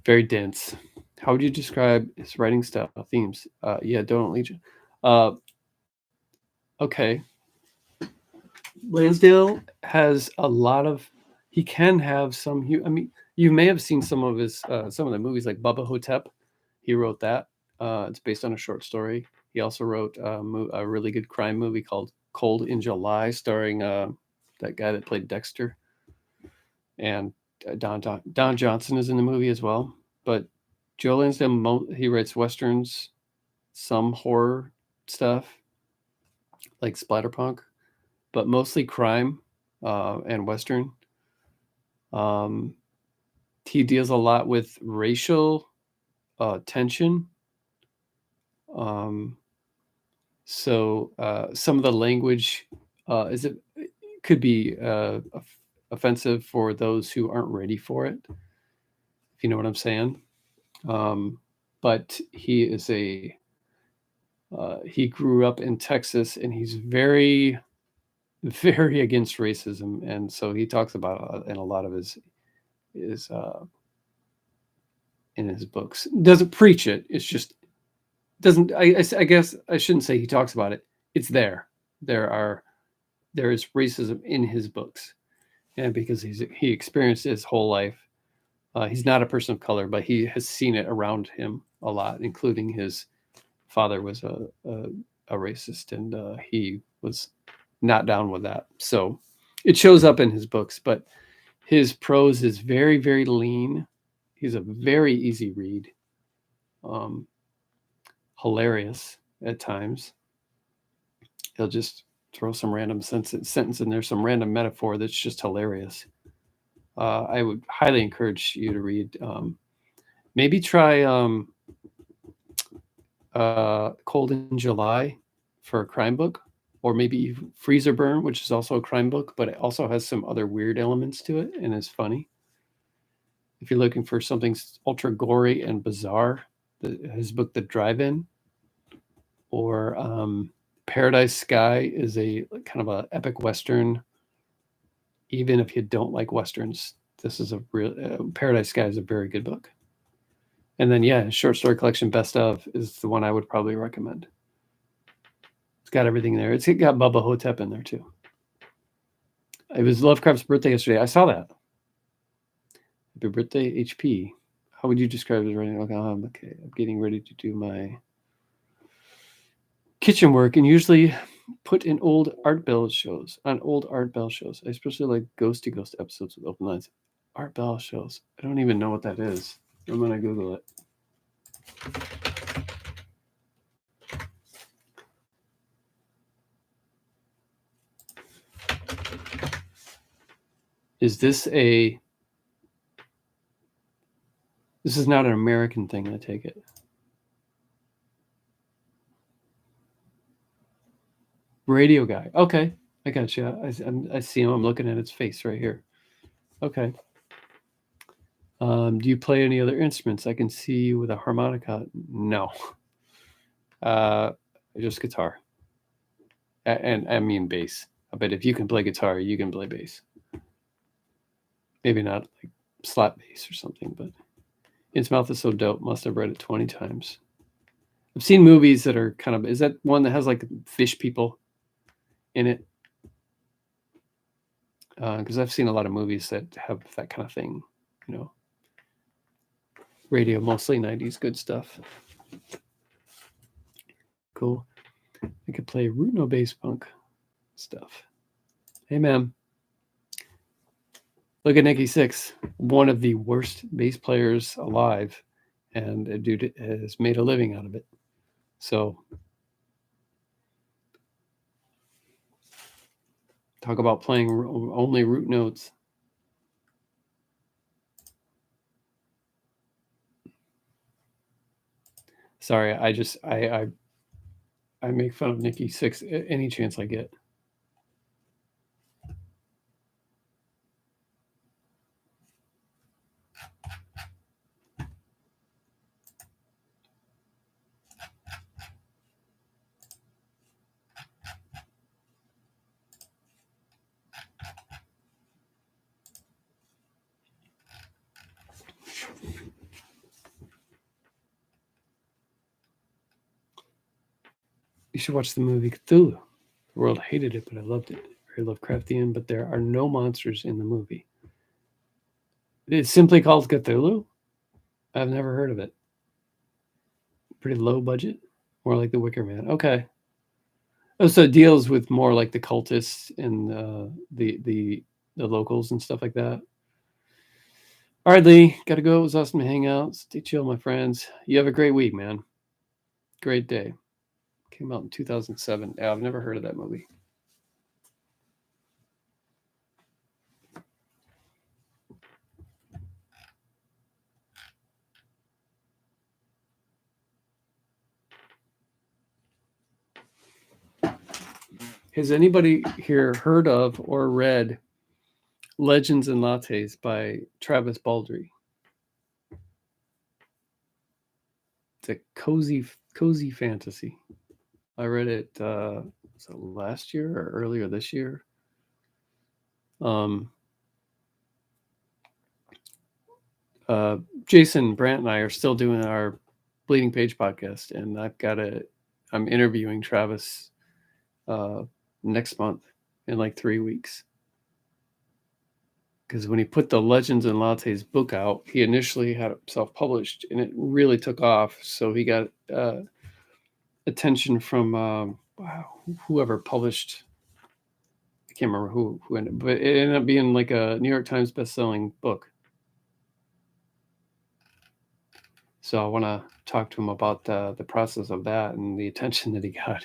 Very dense. How would you describe his writing style, themes? Yeah, Donut Legion. Okay. Lansdale has a lot of. He can have some. I mean, you may have seen some of the movies like Bubba Hotep. He wrote that. It's based on a short story. He also wrote a really good crime movie called Cold in July, starring that guy that played Dexter. And Don Johnson is in the movie as well. But Joe Lansdale, he writes westerns, some horror stuff, like splatterpunk, but mostly crime and western. He deals a lot with racial tension. So some of the language could be offensive for those who aren't ready for it, if you know what I'm saying. But he is he grew up in Texas, and he's very, very against racism, and so he talks about in a lot of his in his books. Doesn't preach it. It's just doesn't. I guess I shouldn't say he talks about it. It's there. There is racism in his books, and because he experienced his whole life. He's not a person of color, but he has seen it around him a lot, including his father was a racist, and he was not down with that. So it shows up in his books, but his prose is very, very lean. He's a very easy read, hilarious at times. He'll just throw some random sentence in there, some random metaphor that's just hilarious. I would highly encourage you to read. Maybe try Cold in July for a crime book, or maybe Freezer Burn, which is also a crime book, but it also has some other weird elements to it and is funny. If you're looking for something ultra gory and bizarre, his book, The Drive-In, or Paradise Sky is a kind of a epic Western. Even if you don't like Westerns, this is a real Paradise Sky is a very good book. And then, yeah, short story collection Best Of is the one I would probably recommend. It's got everything there. It's got Bubba Hotep in there too. It was Lovecraft's birthday yesterday. I saw that. Happy birthday, HP. How would you describe it right now? Okay, I'm getting ready to do my kitchen work and usually put in old Art Bell shows. I especially like Ghost to Ghost episodes with open lines. Art Bell shows. I don't even know what that is. I'm gonna Google it. Is this a... This is not an American thing, I take it. Radio guy. Okay, I got you. I see him. I'm looking at his face right here. Okay. Do you play any other instruments? I can see you with a harmonica. No. Just guitar. And I mean bass. But if you can play guitar, you can play bass. Maybe not like slap bass or something, but Innsmouth is so dope. Must have read it 20 times. I've seen movies that are kind of... Is that one that has like fish people in it? Because I've seen a lot of movies that have that kind of thing, you know. Radio, mostly 90s good stuff. Cool. I could play root no bass punk stuff. Hey, man. Look at Nicky Six, one of the worst bass players alive, and a dude has made a living out of it. So, talk about playing only root notes. Sorry, I make fun of Nicky Six any chance I get. You should watch the movie Cthulhu. The world hated it, but I loved it. Very Lovecraftian, but there are no monsters in the movie. It's simply called Cthulhu? I've never heard of it. Pretty low budget? More like The Wicker Man. Okay. Oh, so it deals with more like the cultists and the locals and stuff like that. All right, Lee. Gotta go. It was awesome to hang out. Stay chill, my friends. You have a great week, man. Great day. Came out in 2007. Yeah, I've never heard of that movie. Has anybody here heard of or read Legends and Lattes by Travis Baldree? It's a cozy fantasy. I read it was it last year or earlier this year. Jason Brandt and I are still doing our Bleeding Page podcast, and I'm interviewing Travis next month in like 3 weeks. Because when he put the Legends and Lattes book out, he initially had it self-published, and it really took off. So he got attention from whoever published. I can't remember who ended, but it ended up being like a New York Times best-selling book. So I want to talk to him about the process of that and the attention that he got.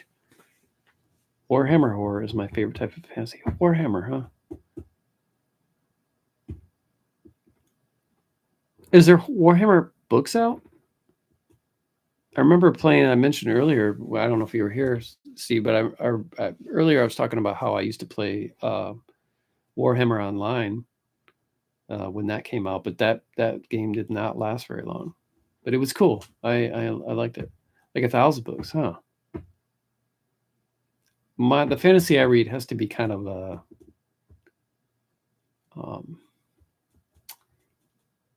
Warhammer horror is my favorite type of fantasy. Warhammer, huh? Is there Warhammer books out? I remember playing, I mentioned earlier, I don't know if you were here, Steve, but earlier I was talking about how I used to play Warhammer Online when that came out, but that game did not last very long. But it was cool. I liked it. Like 1,000 books, huh? The fantasy I read has to be kind of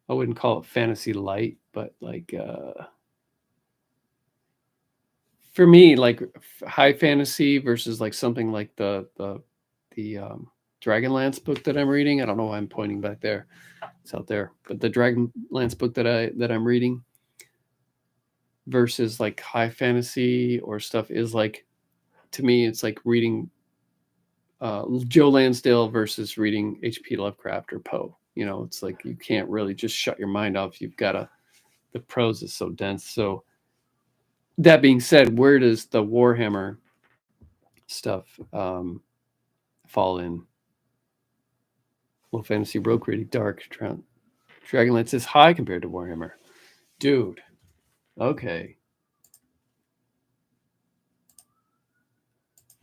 I wouldn't call it fantasy light, but like for me, like high fantasy versus like something like the Dragonlance book that I'm reading. I don't know why I'm pointing back there. books out there, but the Dragonlance book that I'm reading versus like high fantasy or stuff is like, to me, it's like reading Joe Lansdale versus reading H.P. Lovecraft or Poe. You know, it's like you can't really just shut your mind off. You've got to, the prose is so dense. So that being said, where does the Warhammer stuff fall in? Low fantasy, rogue reading, dark. Dragonlance is high compared to Warhammer. Dude, okay.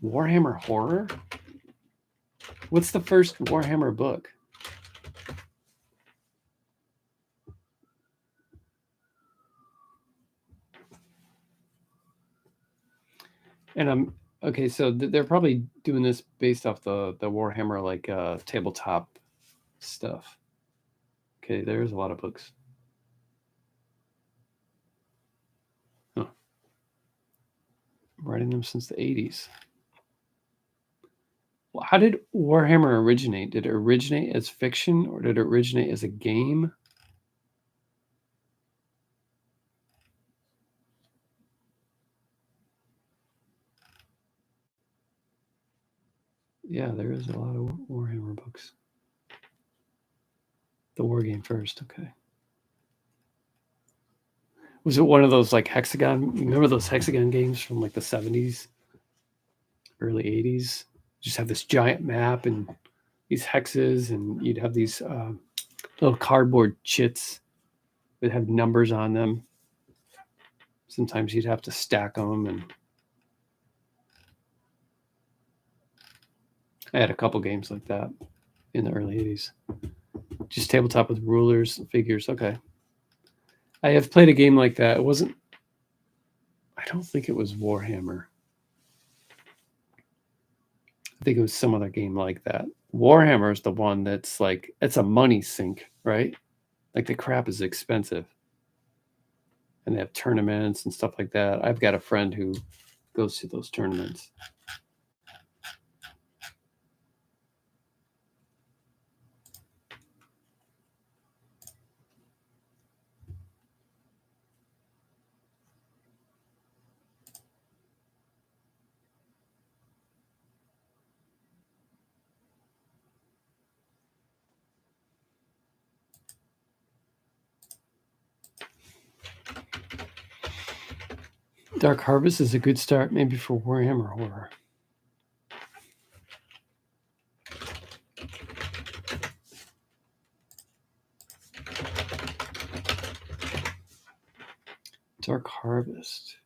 Warhammer horror? What's the first Warhammer book? And okay, so they're probably doing this based off the Warhammer like tabletop stuff. Okay, there's a lot of books. Huh. I'm writing them since the 80s. Well, how did Warhammer originate? Did it originate as fiction or did it originate as a game? Yeah, there is a lot of Warhammer books. The war game first, okay. Was it one of those like hexagon? Remember those hexagon games from like the 70s, early 80s? Just have this giant map and these hexes, and you'd have these little cardboard chits that have numbers on them. Sometimes you'd have to stack them, and I had a couple games like that in the early 80s. Just tabletop with rulers and figures. Okay. I have played a game like that. It wasn't, I don't think it was Warhammer. I think it was some other game like that. Warhammer is the one that's like, it's a money sink, right? Like the crap is expensive. And they have tournaments and stuff like that. I've got a friend who goes to those tournaments. Dark Harvest is a good start, maybe for Warhammer horror. Dark Harvest.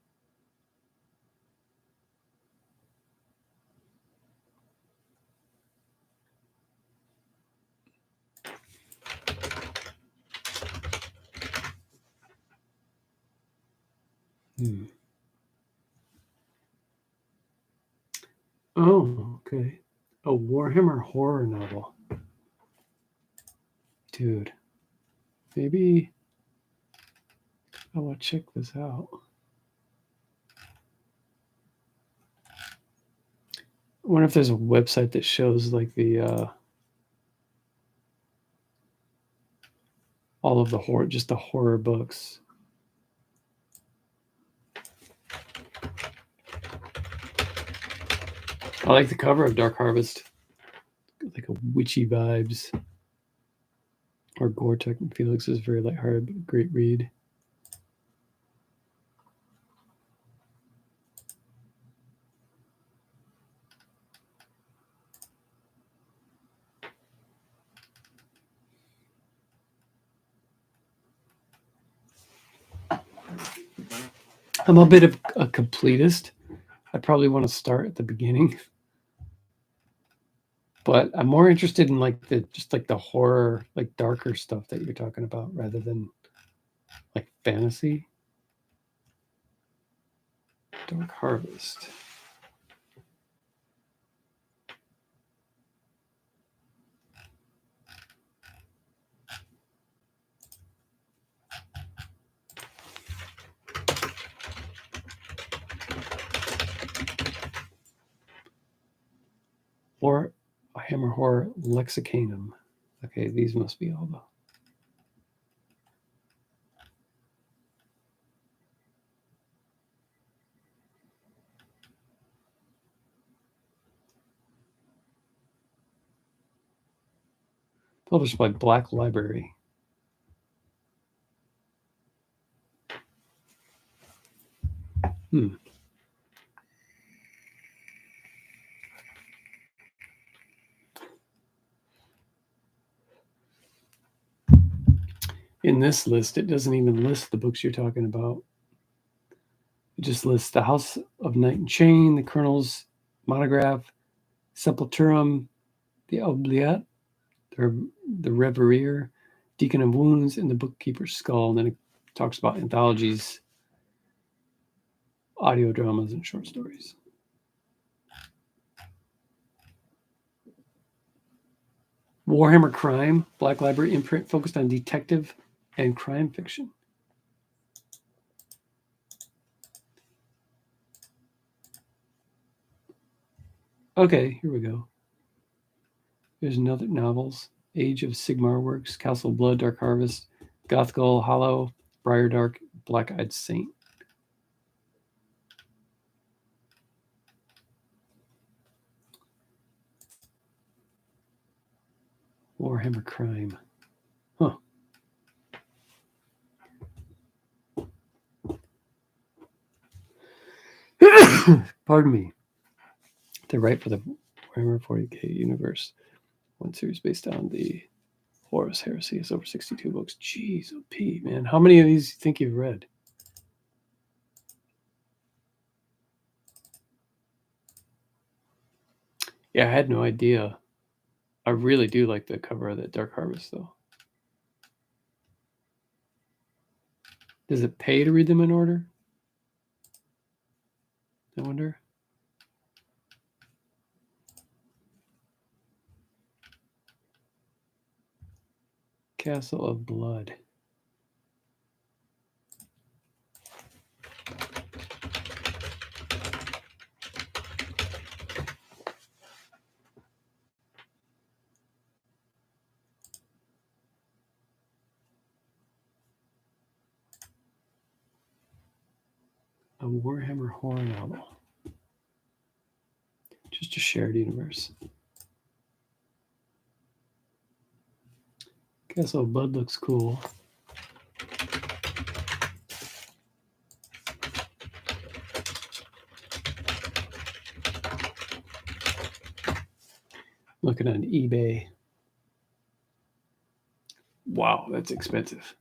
Oh, okay. A Warhammer horror novel. Dude, maybe I will check this out. I wonder if there's a website that shows like the all of the horror, just the horror books. I like the cover of Dark Harvest, like a witchy vibes. Or Gore-Tex and Felix is very lighthearted, but a great read. I'm a bit of a completist. I probably want to start at the beginning. But I'm more interested in like the horror, like darker stuff that you're talking about rather than like fantasy. Dark Harvest. Or Hammer Horror Lexicanum. Okay, these must be all the Published by Black Library. In this list, it doesn't even list the books you're talking about. It just lists The House of Knight and Chain, The Colonel's Monograph, Sepulturum, The Oubliette, The Reverie, Deacon of Wounds, and The Bookkeeper's Skull. And then it talks about anthologies, audio dramas, and short stories. Warhammer Crime, Black Library imprint focused on detective and crime fiction. Okay, here we go. There's another novels. Age of Sigmar Works, Castle Blood, Dark Harvest, Gothgall Hollow, Briardark, Black-Eyed Saint. Warhammer Crime. Huh. Pardon me. They write for the Warhammer 40K universe. One series based on the Horus Heresy. It's over 62 books. Jeez, OP, man. How many of these do you think you've read? Yeah, I had no idea. I really do like the cover of that Dark Harvest, though. Does it pay to read them in order? I wonder. Castle of Blood. A Warhammer horror novel. Just a shared universe. Castle of Blood looks cool. Looking on eBay. Wow, that's expensive.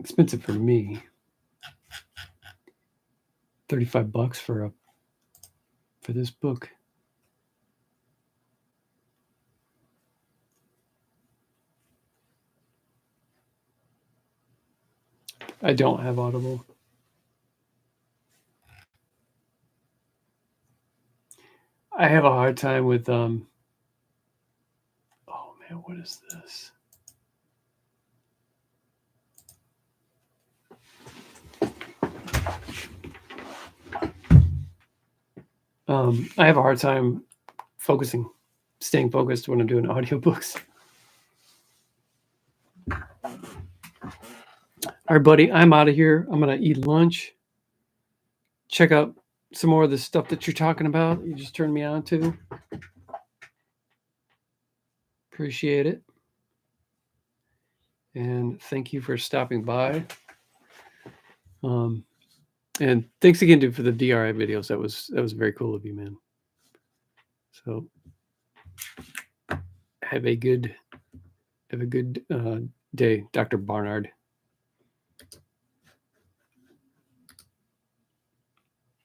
Expensive for me. $35 for this book. I don't have Audible. I have a hard time with oh man, what is this? I have a hard time staying focused when I'm doing audiobooks. All right, buddy, I'm out of here. I'm going to eat lunch. Check out some more of the stuff that you're talking about. You just turned me on to. Appreciate it. And thank you for stopping by. And thanks again for the DRI videos. That was very cool of you, man. So have a good day, Dr. Barnard.